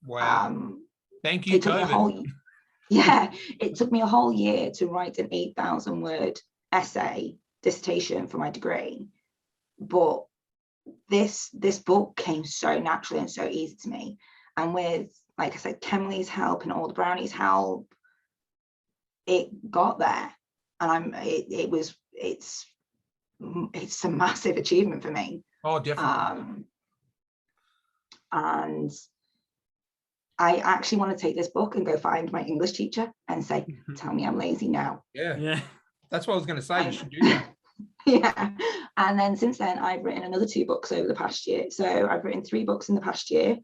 [SPEAKER 3] Wow. Thank you, COVID.
[SPEAKER 2] Yeah, it took me a whole year to write an 8,000 word essay dissertation for my degree, but this book came so naturally and so easy to me, and with, like I said, Kemley's help and all the brownies' help, it got there. And it's a massive achievement for me.
[SPEAKER 3] Oh, definitely.
[SPEAKER 2] And I actually want to take this book and go find my English teacher and say, tell me I'm lazy now.
[SPEAKER 3] Yeah. That's what I was going to say. You should do that.
[SPEAKER 2] Yeah. And then since then, I've written another 2 books over the past year. So I've written 3 books in the past year.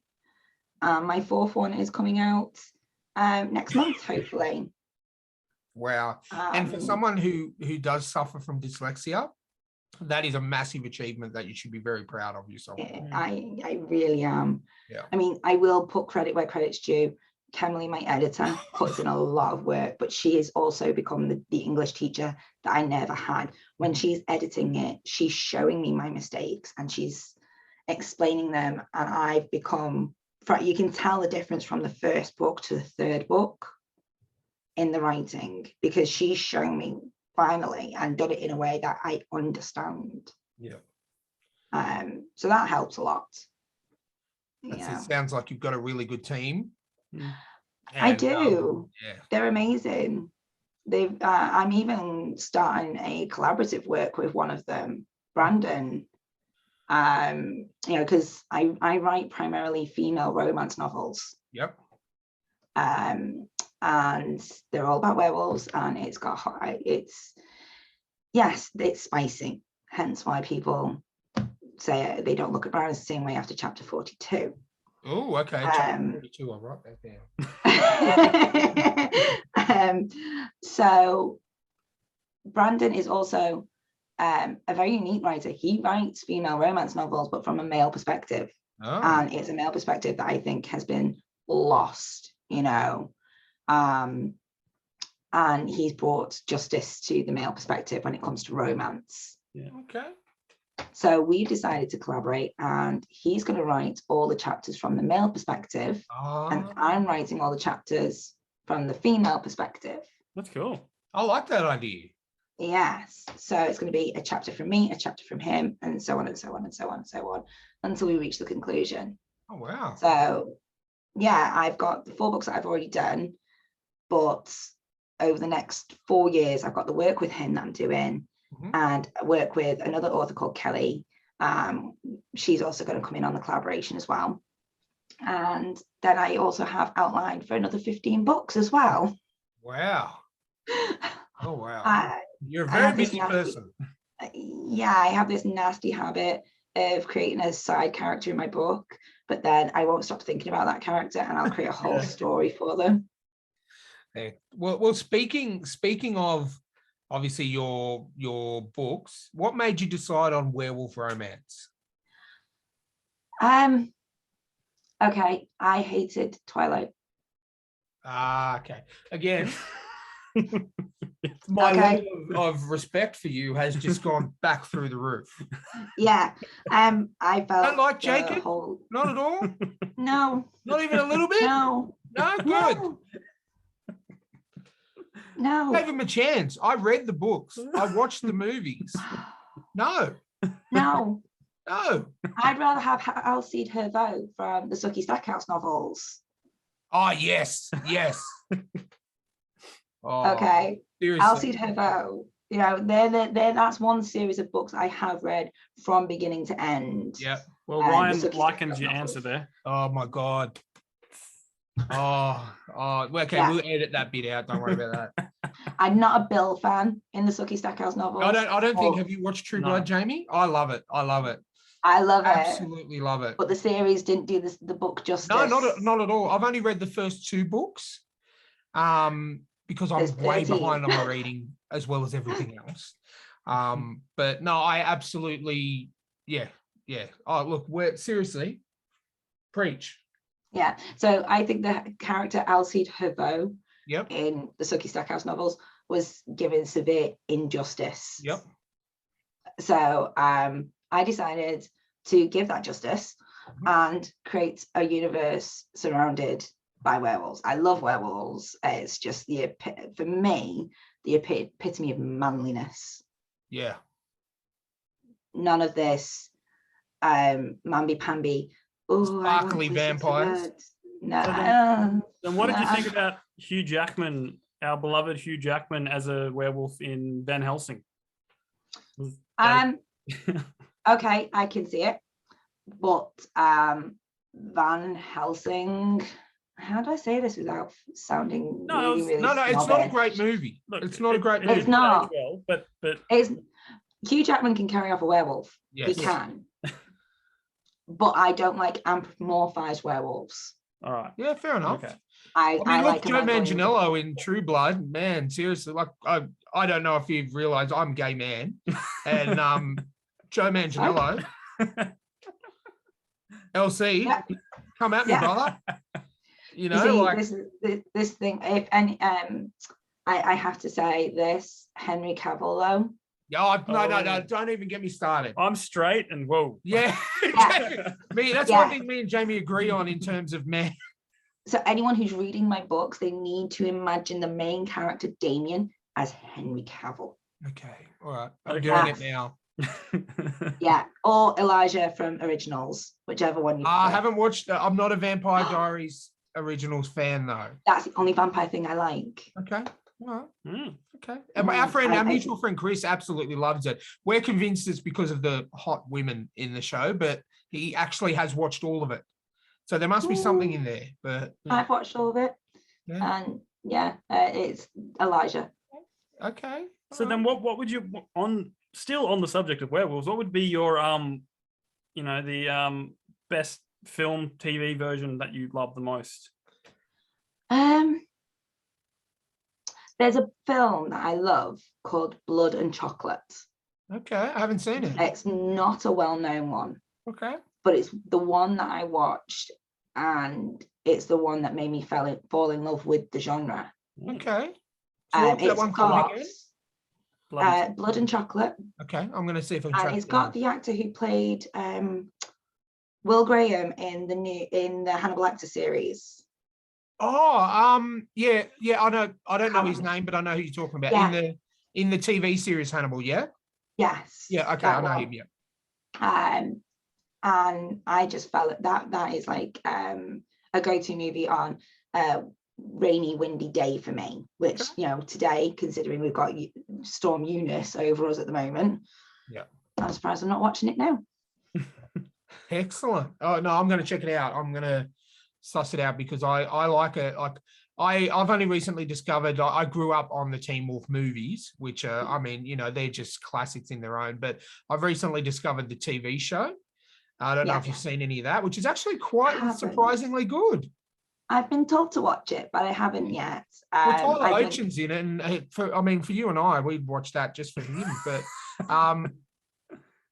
[SPEAKER 2] My 4th one is coming out next month, hopefully.
[SPEAKER 3] Wow. And for someone who does suffer from dyslexia, that is a massive achievement that you should be very proud of yourself.
[SPEAKER 2] I really am.
[SPEAKER 3] Yeah.
[SPEAKER 2] I mean, I will put credit where credit's due. Kemley, my editor, puts in a lot of work, but she has also become the English teacher that I never had. When she's editing it, she's showing me my mistakes and she's explaining them. And I've become, you can tell the difference from the first book to the 3rd book in the writing, because she's showing me finally and done it in a way that I understand.
[SPEAKER 3] Yeah.
[SPEAKER 2] So that helps a lot.
[SPEAKER 3] It sounds like you've got a really good team.
[SPEAKER 2] I do.
[SPEAKER 3] Yeah. They're
[SPEAKER 2] amazing. I'm even starting a collaborative work with one of them, Brandon. Because I write primarily female romance novels.
[SPEAKER 3] Yep.
[SPEAKER 2] And they're all about werewolves, and it's spicy. Hence why people say they don't look at Brown the same way after chapter 42.
[SPEAKER 3] Oh, okay. Chapter 42. I'll write that
[SPEAKER 2] down. So Brandon is also a very unique writer. He writes female romance novels, but from a male perspective.
[SPEAKER 3] Oh.
[SPEAKER 2] And it's a male perspective that I think has been lost, and he's brought justice to the male perspective when it comes to romance.
[SPEAKER 3] Yeah. Okay.
[SPEAKER 2] So we decided to collaborate, and he's going to write all the chapters from the male perspective, and I'm writing all the chapters from the female perspective.
[SPEAKER 1] That's cool.
[SPEAKER 3] I like that idea.
[SPEAKER 2] Yes. So it's going to be a chapter from me, a chapter from him, and so on and so on and so on and so on until we reach the conclusion.
[SPEAKER 3] Oh, wow.
[SPEAKER 2] So, yeah, I've got the 4 books that I've already done, but over the next 4 years, I've got the work with him that I'm doing, and I work with another author called Kelly. She's also going to come in on the collaboration as well. And then I also have outlined for another 15 books as well.
[SPEAKER 3] Wow. Oh, wow. You're a very busy person.
[SPEAKER 2] Yeah, I have this nasty habit of creating a side character in my book, but then I won't stop thinking about that character and I'll create a whole story for them.
[SPEAKER 3] Okay. Well, speaking of obviously your books, what made you decide on werewolf romance?
[SPEAKER 2] Okay, I hated Twilight.
[SPEAKER 3] Okay. Again, my level of respect for you has just gone back through the roof.
[SPEAKER 2] Yeah. I felt
[SPEAKER 3] don't like Jacob? Not at all?
[SPEAKER 2] No.
[SPEAKER 3] Not even a little bit?
[SPEAKER 2] No.
[SPEAKER 3] No, good.
[SPEAKER 2] No.
[SPEAKER 3] Gave him a chance. I read the books. I watched the movies. No.
[SPEAKER 2] No.
[SPEAKER 3] No.
[SPEAKER 2] I'd rather have Alcide Herveau from the Sucky Stackhouse novels.
[SPEAKER 3] Oh, yes. Yes.
[SPEAKER 2] Oh, okay.
[SPEAKER 3] Seriously.
[SPEAKER 2] Alcide Herveau. That's one series of books I have read from beginning to end.
[SPEAKER 3] Yeah.
[SPEAKER 1] Well, Ryan likens your answer there.
[SPEAKER 3] Oh my God. Okay, yeah. We'll edit that bit out. Don't worry about that.
[SPEAKER 2] I'm not a Bill fan in the Sucky Stackhouse novels.
[SPEAKER 3] I don't think. Have you watched True Blood, Jamie? I love it. I love it. Absolutely love it.
[SPEAKER 2] But the series didn't do the book justice.
[SPEAKER 3] No, not at all. I've only read the first 2 books. Because I'm way behind on my reading as well as everything else. But no, I absolutely, yeah. Oh, look, seriously, preach.
[SPEAKER 2] Yeah. So I think the character Alcide Herveau in the Sucky Stackhouse novels was given severe injustice.
[SPEAKER 3] Yep.
[SPEAKER 2] So I decided to give that justice and create a universe surrounded by werewolves. I love werewolves. It's just for me, the epitome of manliness.
[SPEAKER 3] Yeah.
[SPEAKER 2] None of this mamby-pamby. Oh,
[SPEAKER 3] sparkly vampires.
[SPEAKER 2] No.
[SPEAKER 1] Then what did you think about Hugh Jackman, our beloved Hugh Jackman, as a werewolf in Van Helsing?
[SPEAKER 2] Okay, I can see it, but Van Helsing. How do I say this without sounding really
[SPEAKER 3] no, it's not a great movie.
[SPEAKER 1] Look,
[SPEAKER 3] it's not a great movie.
[SPEAKER 2] It's not.
[SPEAKER 1] Well, but
[SPEAKER 2] it's Hugh Jackman can carry off a werewolf.
[SPEAKER 3] Yes.
[SPEAKER 2] He can. But I don't like anthropomorphized werewolves.
[SPEAKER 1] All right.
[SPEAKER 3] Yeah, fair enough.
[SPEAKER 1] Okay.
[SPEAKER 2] I mean,
[SPEAKER 3] look, Joe Manganiello in True Blood, man, seriously, like I don't know if you've realized I'm a gay man, and Joe Manganiello, LC, come at me, brother. You know,
[SPEAKER 2] see,
[SPEAKER 3] like
[SPEAKER 2] this thing. If any, I have to say this, Henry Cavill though.
[SPEAKER 3] No, don't even get me started.
[SPEAKER 1] I'm straight and whoa.
[SPEAKER 3] Yeah. That's one thing me and Jamie agree on in terms of man.
[SPEAKER 2] So anyone who's reading my books, they need to imagine the main character, Damien, as Henry Cavill.
[SPEAKER 3] Okay, all right. I'm doing it now.
[SPEAKER 2] Yeah, or Elijah from Originals, whichever one you prefer.
[SPEAKER 3] I haven't watched I'm not a Vampire Diaries Originals fan though.
[SPEAKER 2] That's the only vampire thing I like.
[SPEAKER 3] Okay. All right. Okay. And
[SPEAKER 2] Mm,
[SPEAKER 3] our mutual friend Chris absolutely loves it. We're convinced it's because of the hot women in the show, but he actually has watched all of it. So there must be something in there. But
[SPEAKER 2] I've watched all of it.
[SPEAKER 3] Yeah.
[SPEAKER 2] And it's Elijah.
[SPEAKER 3] Okay.
[SPEAKER 1] So then what would you still on the subject of werewolves, what would be your the best film TV version that you love the most?
[SPEAKER 2] There's a film that I love called Blood and Chocolate.
[SPEAKER 3] Okay, I haven't seen it.
[SPEAKER 2] It's not a well-known one.
[SPEAKER 3] Okay.
[SPEAKER 2] But it's the one that I watched, and it's the one that made me fall in love with the genre.
[SPEAKER 3] Okay. So what's that one called again?
[SPEAKER 2] Blood and Chocolate.
[SPEAKER 3] Okay, I'm going to see if I can
[SPEAKER 2] And
[SPEAKER 3] track
[SPEAKER 2] it's
[SPEAKER 3] it
[SPEAKER 2] got
[SPEAKER 3] down.
[SPEAKER 2] the actor who played Will Graham in the Hannibal Lecter series.
[SPEAKER 3] Oh, yeah, I know. I don't know his name, but I know who you're talking about.
[SPEAKER 2] Yeah.
[SPEAKER 3] In the TV series Hannibal, yeah?
[SPEAKER 2] Yes.
[SPEAKER 3] Yeah, okay, I know him, yeah.
[SPEAKER 2] And I just felt that is like a go-to movie on a rainy, windy day for me, which, today, considering we've got Storm Eunice over us at the moment, I'm surprised I'm not watching it now.
[SPEAKER 3] Excellent. Oh, no, I'm going to check it out. I'm going to suss it out because I like it. Like I've only recently discovered, I grew up on the Teen Wolf movies, which are, they're just classics in their own, but I've recently discovered the TV show. I don't know if you've seen any of that, which is actually quite surprisingly good.
[SPEAKER 2] I've been told to watch it, but I haven't yet.
[SPEAKER 3] Well, Tyler Ocean's in it, and for you and I, we'd watch that just for him. But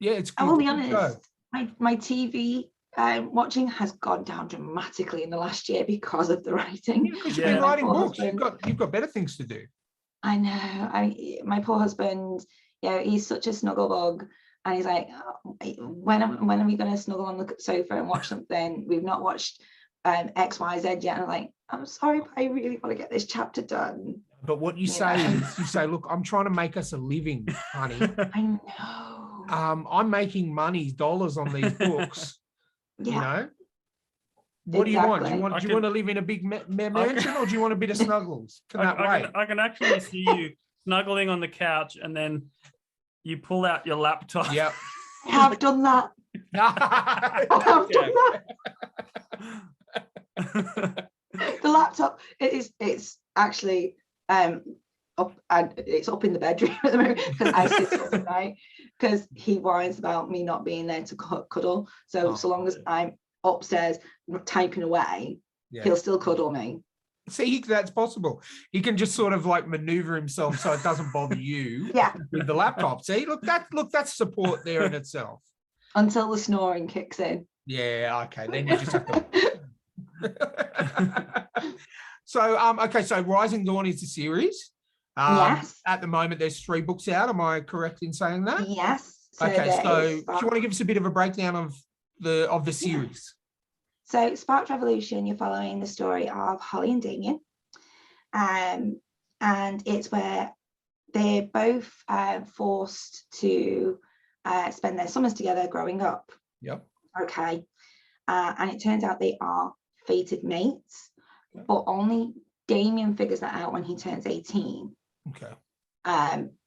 [SPEAKER 3] it's good.
[SPEAKER 2] I will be honest. My TV watching has gone down dramatically in the last year because of the writing.
[SPEAKER 3] Because you've been writing books. You've got better things to do.
[SPEAKER 2] I know. My poor husband. He's such a snuggle bug. And he's like, when are we going to snuggle on the sofa and watch something? We've not watched X, Y, Z yet. And I'm like, I'm sorry, but I really want to get this chapter done.
[SPEAKER 3] But what you say is, you say, look, I'm trying to make us a living, honey.
[SPEAKER 2] I know.
[SPEAKER 3] I'm making dollars on these books.
[SPEAKER 2] Yeah.
[SPEAKER 3] What do you want? Do you want to live in a big mansion, or do you want a bit of snuggles?
[SPEAKER 1] I can actually see you snuggling on the couch, and then you pull out your laptop.
[SPEAKER 3] Yep.
[SPEAKER 2] I have done that. I have done that. The laptop, it's actually up, and it's up in the bedroom at the moment because I sit up at night because he whines about me not being there to cuddle. So long as I'm upstairs typing away, he'll still cuddle me.
[SPEAKER 3] See, that's possible. He can just sort of like maneuver himself so it doesn't bother you with the laptop. See, that's support there in itself.
[SPEAKER 2] Until the snoring kicks in.
[SPEAKER 3] Yeah, okay. Then you just have to. So Rising Dawn is the series.
[SPEAKER 2] Yes.
[SPEAKER 3] At the moment, there's 3 books out. Am I correct in saying that?
[SPEAKER 2] Yes.
[SPEAKER 3] So do you want to give us a bit of a breakdown of the series?
[SPEAKER 2] So Sparked Revolution, you're following the story of Holly and Damien. And it's where they're both forced to spend their summers together growing up.
[SPEAKER 3] Yep.
[SPEAKER 2] Okay. And it turns out they are fated mates, but only Damien figures that out when he turns 18.
[SPEAKER 3] Okay.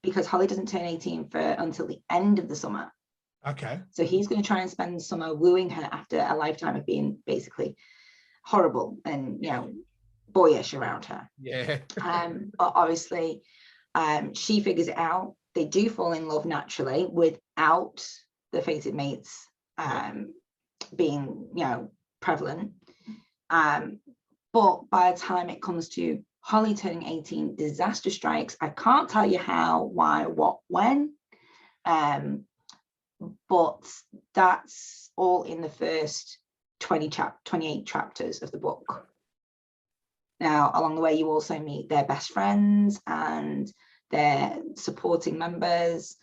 [SPEAKER 2] Because Holly doesn't turn 18 until the end of the summer.
[SPEAKER 3] Okay.
[SPEAKER 2] So he's going to try and spend the summer wooing her after a lifetime of being basically horrible and, boyish around her.
[SPEAKER 3] Yeah.
[SPEAKER 2] But obviously, she figures it out. They do fall in love naturally without the fated mates being, prevalent. But by the time it comes to Holly turning 18, disaster strikes. I can't tell you how, why, what, when. But that's all in the first 28 chapters of the book. Now, along the way, you also meet their best friends and their supporting members.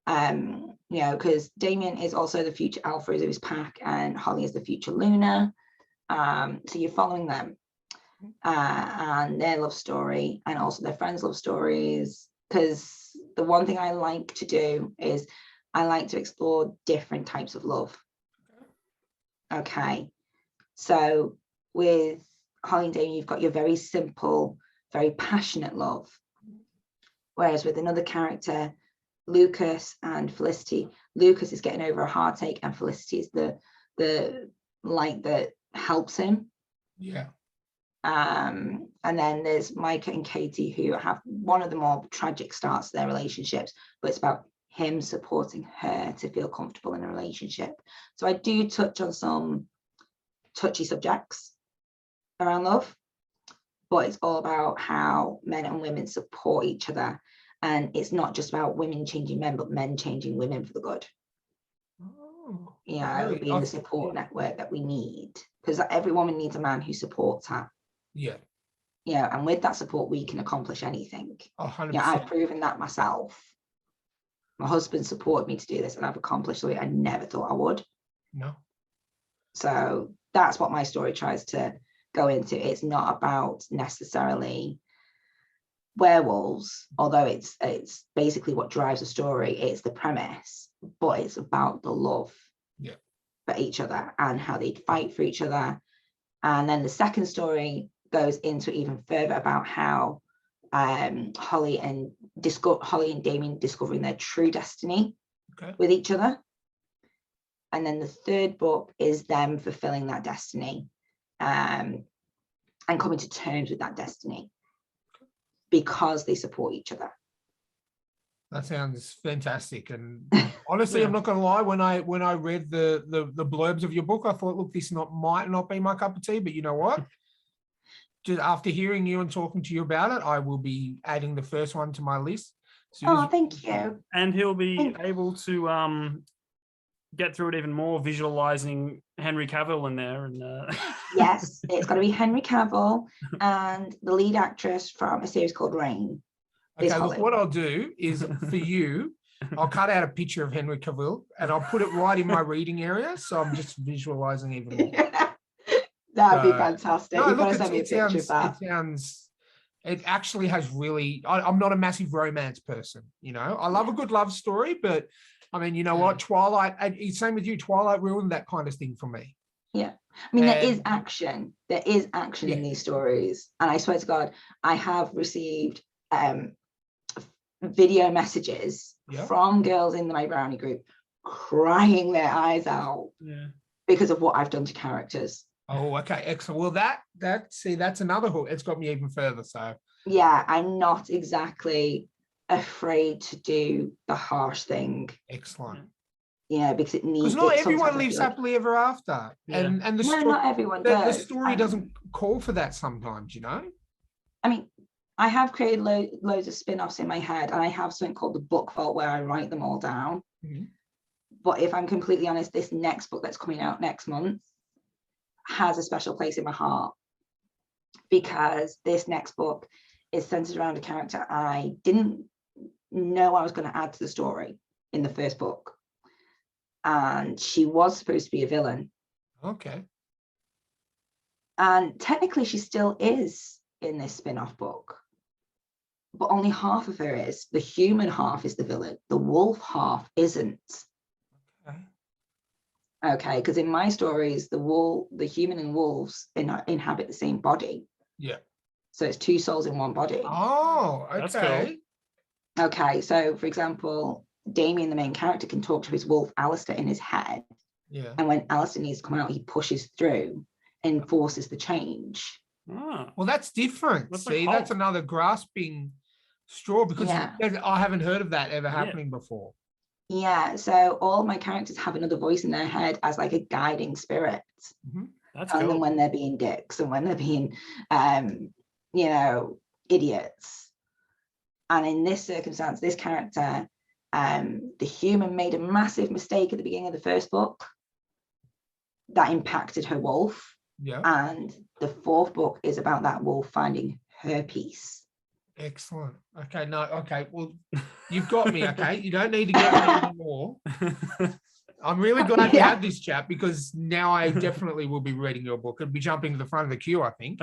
[SPEAKER 2] Because Damien is also the future alpha of his pack, and Holly is the future Luna. So you're following them and their love story, and also their friends' love stories. Because the one thing I like to do is I like to explore different types of love. Okay, so with Holly and Damien, you've got your very simple, very passionate love. Whereas with another character, Lucas and Felicity, Lucas is getting over a heartache, and Felicity is the light that helps him.
[SPEAKER 3] Yeah.
[SPEAKER 2] And then there's Micah and Katie, who have one of the more tragic starts to their relationships, but it's about him supporting her to feel comfortable in a relationship. So I do touch on some touchy subjects around love, but it's all about how men and women support each other. And it's not just about women changing men, but men changing women for the good.
[SPEAKER 3] Oh,
[SPEAKER 2] Being the support network that we need. Because every woman needs a man who supports her.
[SPEAKER 3] Yeah.
[SPEAKER 2] And with that support, we can accomplish anything.
[SPEAKER 3] 100%.
[SPEAKER 2] I've proven that myself. My husband supported me to do this, and I've accomplished something I never thought I would.
[SPEAKER 3] No.
[SPEAKER 2] So that's what my story tries to go into. It's not about necessarily werewolves, although it's basically what drives the story. It's the premise, but it's about the love for each other and how they fight for each other. And then the second story goes into even further about how Holly and Damien discovering their true destiny with each other. And then the third book is them fulfilling that destiny and coming to terms with that destiny because they support each other.
[SPEAKER 3] That sounds fantastic. And honestly, I'm not going to lie. When I read the blurbs of your book, I thought, look, this might not be my cup of tea. But you know what? Just after hearing you and talking to you about it, I will be adding the first one to my list.
[SPEAKER 2] Thank you.
[SPEAKER 1] And he'll be able to get through it even more, visualizing Henry Cavill in there. And
[SPEAKER 2] yes, it's got to be Henry Cavill and the lead actress from a series called Reign.
[SPEAKER 3] Okay, look, what I'll do is for you, I'll cut out a picture of Henry Cavill and I'll put it right in my reading area. So I'm just visualizing even more.
[SPEAKER 2] That'd be fantastic.
[SPEAKER 3] No, look, it actually has really, I'm not a massive romance person, I love a good love story, but I mean, you know what, Twilight, same with you, Twilight ruined that kind of thing for me.
[SPEAKER 2] Yeah. I mean, there is action in these stories. And I swear to God, I have received video messages from girls in my brownie group crying their eyes out because of what I've done to characters.
[SPEAKER 3] Oh, okay, excellent. Well, that's another hook. It's got me even further. So
[SPEAKER 2] yeah, I'm not exactly afraid to do the harsh thing.
[SPEAKER 3] Excellent.
[SPEAKER 2] Yeah, because it needs.
[SPEAKER 3] Because not everyone lives happily ever after, and the story,
[SPEAKER 2] not everyone does.
[SPEAKER 3] The story doesn't call for that sometimes,
[SPEAKER 2] I mean, I have created loads of spin-offs in my head, and I have something called the book vault where I write them all down. Mm-hmm. But if I'm completely honest, this next book that's coming out next month has a special place in my heart, because this next book is centered around a character I didn't know I was going to add to the story in the first book. And she was supposed to be a villain.
[SPEAKER 3] Okay.
[SPEAKER 2] And technically she still is in this spin-off book, but only half of her is. The human half is the villain. The wolf half isn't. Okay, because in my stories, the human and wolves inhabit the same body.
[SPEAKER 3] Yeah.
[SPEAKER 2] So it's two souls in one body.
[SPEAKER 3] Oh, okay.
[SPEAKER 1] That's cool.
[SPEAKER 2] Okay, so for example, Damien, the main character, can talk to his wolf Alistair in his head.
[SPEAKER 3] Yeah.
[SPEAKER 2] And when Alistair needs to come out, he pushes through and forces the change.
[SPEAKER 1] Ah,
[SPEAKER 3] Well, that's different.
[SPEAKER 1] That's
[SPEAKER 3] See,
[SPEAKER 1] like
[SPEAKER 3] that's
[SPEAKER 1] Hulk.
[SPEAKER 3] another grasping straw, because
[SPEAKER 2] Yeah.
[SPEAKER 3] I haven't heard of that ever happening before.
[SPEAKER 2] Yeah, so all my characters have another voice in their head as like a guiding spirit.
[SPEAKER 1] that's
[SPEAKER 2] Telling them
[SPEAKER 1] cool.
[SPEAKER 2] when they're being dicks and when they're being, idiots. And in this circumstance, this character, the human made a massive mistake at the beginning of the first book that impacted her wolf.
[SPEAKER 3] Yeah.
[SPEAKER 2] And the fourth book is about that wolf finding her peace.
[SPEAKER 3] Excellent. Okay, no, okay. Well, you've got me, okay? You don't need to get me anymore. I'm really glad we had this chat, because now I definitely will be reading your book and be jumping to the front of the queue, I think.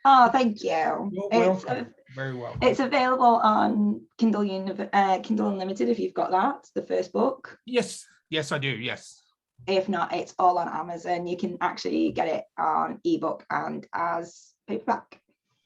[SPEAKER 2] Oh, thank you.
[SPEAKER 3] You're welcome. Very well.
[SPEAKER 2] It's available on Kindle Unlimited if you've got that, the first book.
[SPEAKER 3] Yes, I do. Yes.
[SPEAKER 2] If not, it's all on Amazon. You can actually get it on ebook and as paperback.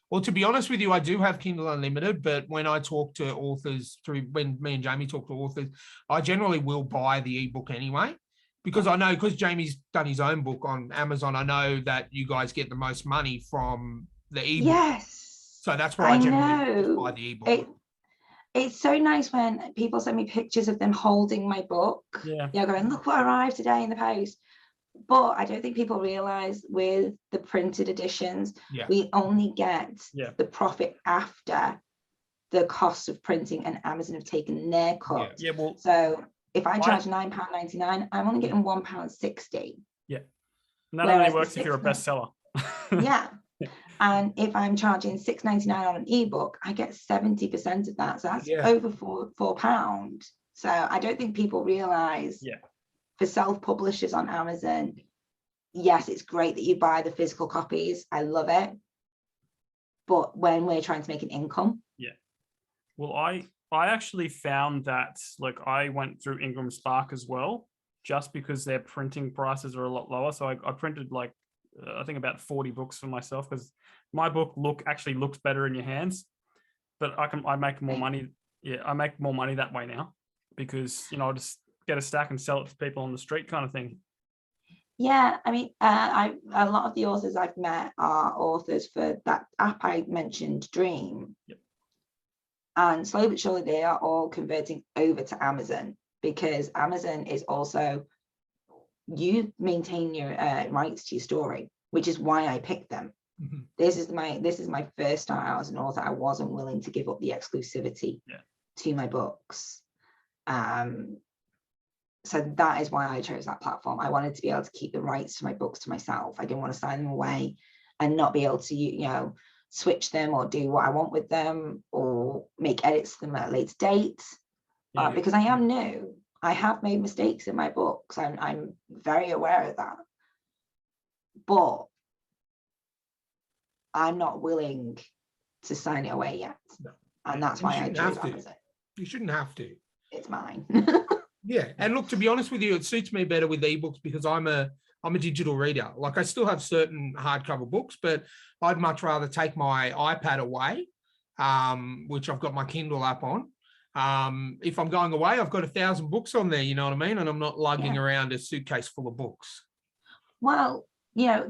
[SPEAKER 3] Well, to be honest with you, I do have Kindle Unlimited, but when I talk to authors when me and Jamie talk to authors, I generally will buy the ebook anyway, because I know, because Jamie's done his own book on Amazon, I know that you guys get the most money from the ebook.
[SPEAKER 2] Yes.
[SPEAKER 3] So that's why I generally just buy the ebook.
[SPEAKER 2] It's so nice when people send me pictures of them holding my book.
[SPEAKER 1] Yeah.
[SPEAKER 2] Going, look what arrived today in the post. But I don't think people realize with the printed editions, we only get the profit after the cost of printing, and Amazon have taken their cut.
[SPEAKER 1] Yeah. Well,
[SPEAKER 2] so if I charge £9.99, I'm only getting £1.60.
[SPEAKER 1] Yeah. And that only works if you're a bestseller.
[SPEAKER 2] Yeah. And if I'm charging £6.99 on an ebook, I get 70% of that. So that's over £4. So I don't think people realize.
[SPEAKER 1] Yeah.
[SPEAKER 2] For self-publishers on Amazon, yes, it's great that you buy the physical copies. I love it. But when we're trying to make an income. Yeah.
[SPEAKER 1] Well, I actually found that, like, I went through Ingram Spark as well, just because their printing prices are a lot lower. So I printed like, I think about 40 books for myself, because my book actually looks better in your hands, but I make more money. Yeah, I make more money that way now, because, I'll just get a stack and sell it to people on the street kind of thing.
[SPEAKER 2] Yeah, I mean, a lot of the authors I've met are authors for that app I mentioned, Dream.
[SPEAKER 1] Yep.
[SPEAKER 2] And slowly but surely they are all converting over to Amazon, because Amazon is also, you maintain your rights to your story, which is why I picked them. Mm-hmm. This is my first start out as an author. I wasn't willing to give up the exclusivity to my books. So that is why I chose that platform. I wanted to be able to keep the rights to my books to myself. I didn't want to sign them away and not be able to, switch them or do what I want with them or make edits to them at a later date. Because I am new. I have made mistakes in my books. I'm very aware of that. But I'm not willing to sign it away yet. No. And that's why I chose Amazon.
[SPEAKER 3] You shouldn't have to.
[SPEAKER 2] It's mine.
[SPEAKER 3] Yeah, and look, to be honest with you, it suits me better with ebooks, because I'm a digital reader. Like, I still have certain hardcover books, but I'd much rather take my iPad away, which I've got my Kindle app on. If I'm going away, I've got 1,000 books on there, you know what I mean? And I'm not lugging around a suitcase full of books.
[SPEAKER 2] Well,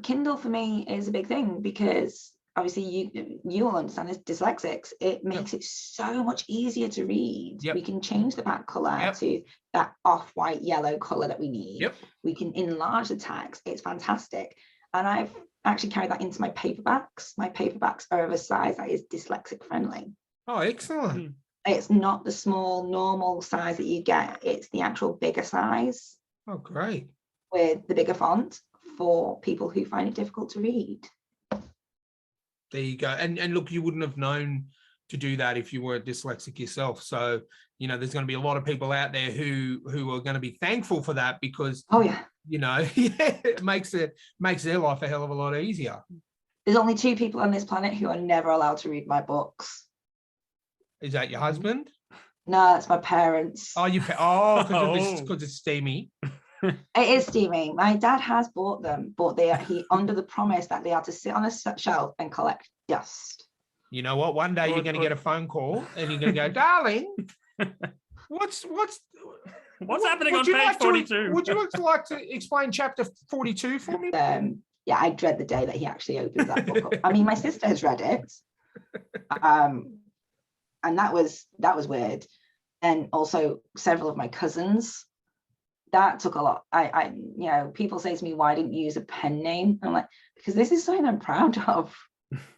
[SPEAKER 2] Kindle for me is a big thing, because obviously you will understand as dyslexics, it makes it so much easier to read. We can change the back color to that off-white yellow color that we need. We can enlarge the text. It's fantastic. And I've actually carried that into my paperbacks. My paperbacks are of a size that is dyslexic friendly.
[SPEAKER 3] Oh, excellent.
[SPEAKER 2] It's not the small normal size that you get. It's the actual bigger size.
[SPEAKER 3] Oh, great.
[SPEAKER 2] With the bigger font for people who find it difficult to read.
[SPEAKER 3] There you go. And look, you wouldn't have known to do that if you weren't dyslexic yourself. So, there's going to be a lot of people out there who are going to be thankful for that, because you know, yeah, it makes their life a hell of a lot easier.
[SPEAKER 4] There's only 2 people on this planet who are never allowed to read my books.
[SPEAKER 3] Is that your husband?
[SPEAKER 4] No, that's my parents.
[SPEAKER 3] Oh, because it's steamy.
[SPEAKER 4] It is steamy. My dad has bought them, but he under the promise that they are to sit on a shelf and collect dust.
[SPEAKER 3] You know what? One day you're going to get a phone call and you're going to go, darling, what's
[SPEAKER 1] happening on page 42?
[SPEAKER 3] Would you like to explain chapter 42 for me?
[SPEAKER 4] Yeah, I dread the day that he actually opens that book up. I mean, my sister has read it, and that was weird. And also several of my cousins. That took a lot. I people say to me, why didn't you use a pen name? I'm like, because this is something I'm proud of.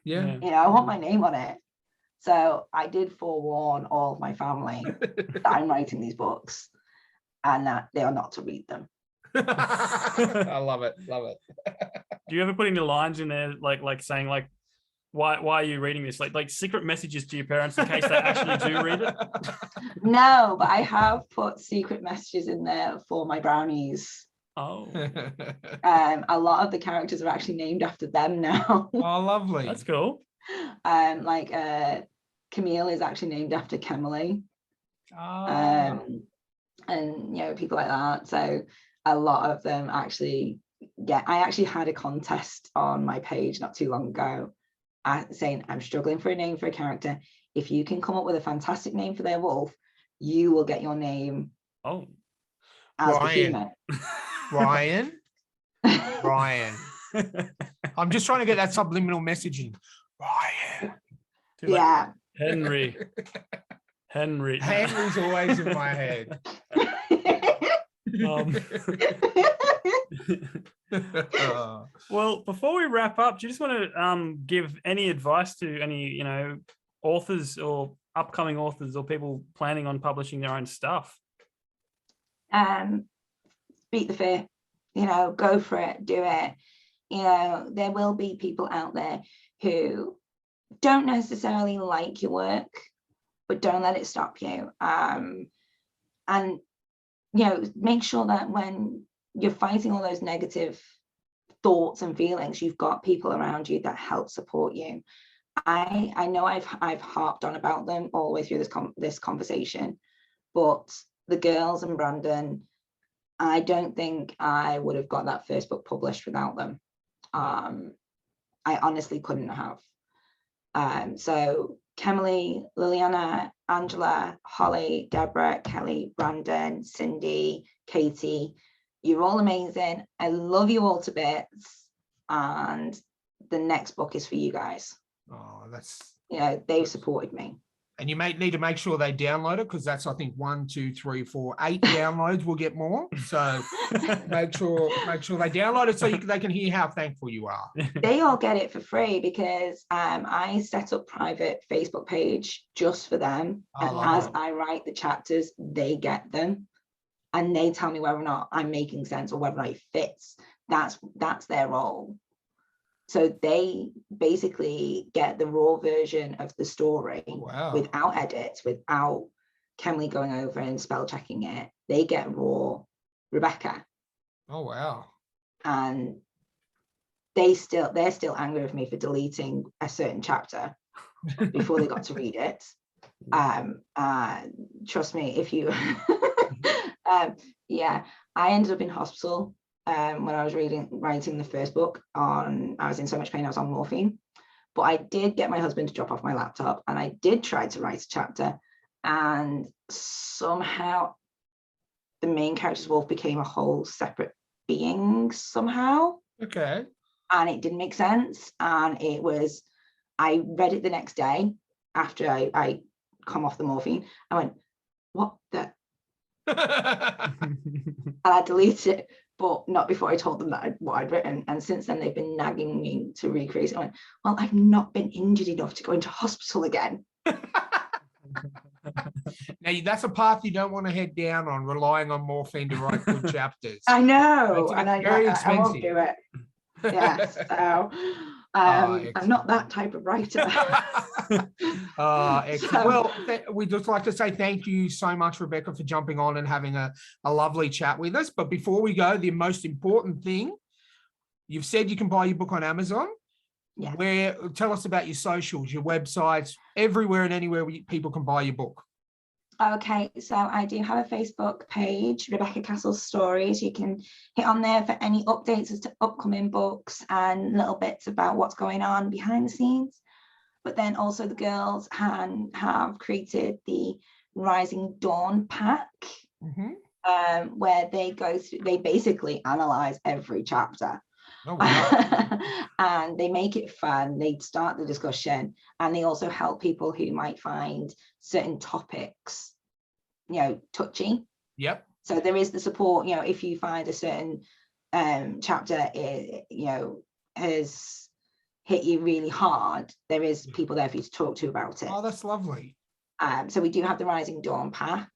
[SPEAKER 3] Yeah.
[SPEAKER 4] I want my name on it. So I did forewarn all of my family that I'm writing these books and that they are not to read them.
[SPEAKER 3] I love it.
[SPEAKER 1] Do you ever put any lines in there like saying like, why are you reading this? Like secret messages to your parents in case they actually do read it?
[SPEAKER 4] No, but I have put secret messages in there for my brownies.
[SPEAKER 1] Oh.
[SPEAKER 4] A lot of the characters are actually named after them now.
[SPEAKER 3] Oh, lovely.
[SPEAKER 1] That's cool.
[SPEAKER 4] Camille is actually named after Kemily.
[SPEAKER 3] Oh.
[SPEAKER 4] And people like that. So a lot of them actually I actually had a contest on my page not too long ago saying I'm struggling for a name for a character. If you can come up with a fantastic name for their wolf, you will get your name
[SPEAKER 1] as
[SPEAKER 3] Ryan.
[SPEAKER 4] the human.
[SPEAKER 3] Ryan. I'm just trying to get that subliminal messaging. Ryan.
[SPEAKER 4] Yeah.
[SPEAKER 3] Henry's always in my head.
[SPEAKER 1] Well, before we wrap up, do you just want to give any advice to any authors or upcoming authors or people planning on publishing their own stuff?
[SPEAKER 4] Beat the fear, go for it, do it. There will be people out there who don't necessarily like your work, but don't let it stop you. And make sure that when you're fighting all those negative thoughts and feelings, you've got people around you that help support you. I know I've harped on about them all the way through this conversation, but the girls and Brandon, I don't think I would have got that first book published without them. I honestly couldn't have. So Kemily, Liliana, Angela, Holly, Deborah, Kelly, Brandon, Cindy, Katie, you're all amazing. I love you all to bits. And the next book is for you guys.
[SPEAKER 3] Oh, that's...
[SPEAKER 4] they've supported me.
[SPEAKER 3] And you may need to make sure they download it, because that's, I think, 1, 2, 3, 4, 8 downloads. We'll get more. So make sure they download it so they can hear how thankful you are.
[SPEAKER 4] They all get it for free because I set up private Facebook page just for them. And as I write the chapters, they get them. And they tell me whether or not I'm making sense or whether or not it fits. That's their role. So they basically get the raw version of the story without edits, without Kemily going over and spell checking it. They get raw Rebecca.
[SPEAKER 3] Oh, wow. And
[SPEAKER 4] they're still angry with me for deleting a certain chapter before they got to read it. Trust me, if you... I ended up in hospital when I was writing the first book. I was in so much pain, I was on morphine. But I did get my husband to drop off my laptop, and I did try to write a chapter, and somehow the main character's wolf became a whole separate being somehow.
[SPEAKER 3] Okay.
[SPEAKER 4] And it didn't make sense. And I read it the next day after I come off the morphine. I went, what the? And I deleted it, but not before I told them what I'd written. And since then, they've been nagging me to recreate it. I went, well, I've not been injured enough to go into hospital again.
[SPEAKER 3] Now, that's a path you don't want to head down on, relying on morphine to write good chapters.
[SPEAKER 4] I know, and
[SPEAKER 3] very expensive.
[SPEAKER 4] I won't do it. Yes, so I'm not that type of writer.
[SPEAKER 3] Excellent.
[SPEAKER 4] So-
[SPEAKER 3] Well, we'd just like to say thank you so much, Rebecca, for jumping on and having a lovely chat with us. But before we go, the most important thing, you've said you can buy your book on Amazon.
[SPEAKER 4] Yeah.
[SPEAKER 3] Tell us about your socials, your websites, everywhere and anywhere where people can buy your book.
[SPEAKER 4] Okay, so I do have a Facebook page, Rebecca Cassells Stories. You can hit on there for any updates as to upcoming books and little bits about what's going on behind the scenes. But then also the girls have created the Rising Dawn pack, where they go through, they basically analyze every chapter.
[SPEAKER 3] Oh, wow.
[SPEAKER 4] And they make it fun. They start the discussion, and they also help people who might find certain topics, touchy.
[SPEAKER 3] Yep.
[SPEAKER 4] So there is the support, if you find a certain chapter, has hit you really hard, there is people there for you to talk to about it.
[SPEAKER 3] Oh, that's lovely.
[SPEAKER 4] So we do have the Rising Dawn pack,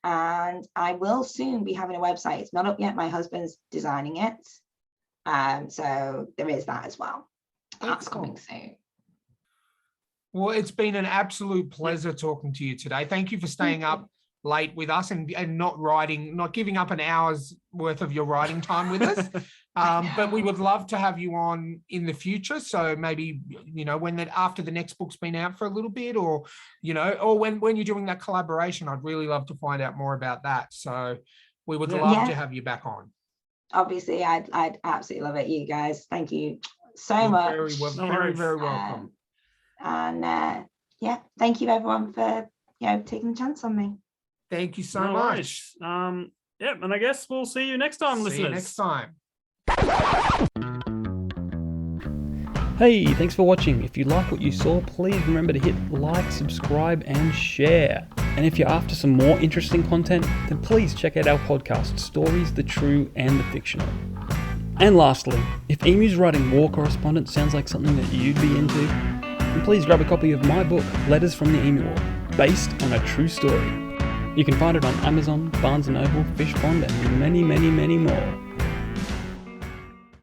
[SPEAKER 4] and I will soon be having a website. It's not up yet. My husband's designing it. So there is that as well. That's coming soon.
[SPEAKER 3] Well, it's been an absolute pleasure talking to you today. Thank you for staying up late with us and not giving up an hour's worth of your writing time with us. But we would love to have you on in the future. So maybe, after the next book's been out for a little bit, or when you're doing that collaboration, I'd really love to find out more about that. So we would love to have you back on.
[SPEAKER 4] Obviously, I'd absolutely love it, you guys. Thank you so much.
[SPEAKER 3] Very, very welcome.
[SPEAKER 4] And thank you everyone for taking the chance on me.
[SPEAKER 3] Thank you so much.
[SPEAKER 1] And I guess we'll see you next time, listeners.
[SPEAKER 3] See you next time.
[SPEAKER 5] Hey, thanks for watching. If you like what you saw, please remember to hit like, subscribe, and share. And if you're after some more interesting content, then please check out our podcast, Stories, the True and the Fictional. And lastly, if Emu's writing war correspondence sounds like something that you'd be into, then please grab a copy of my book, Letters from the Emu War, based on a true story. You can find it on Amazon, Barnes & Noble, Fishpond, and many, many, many more.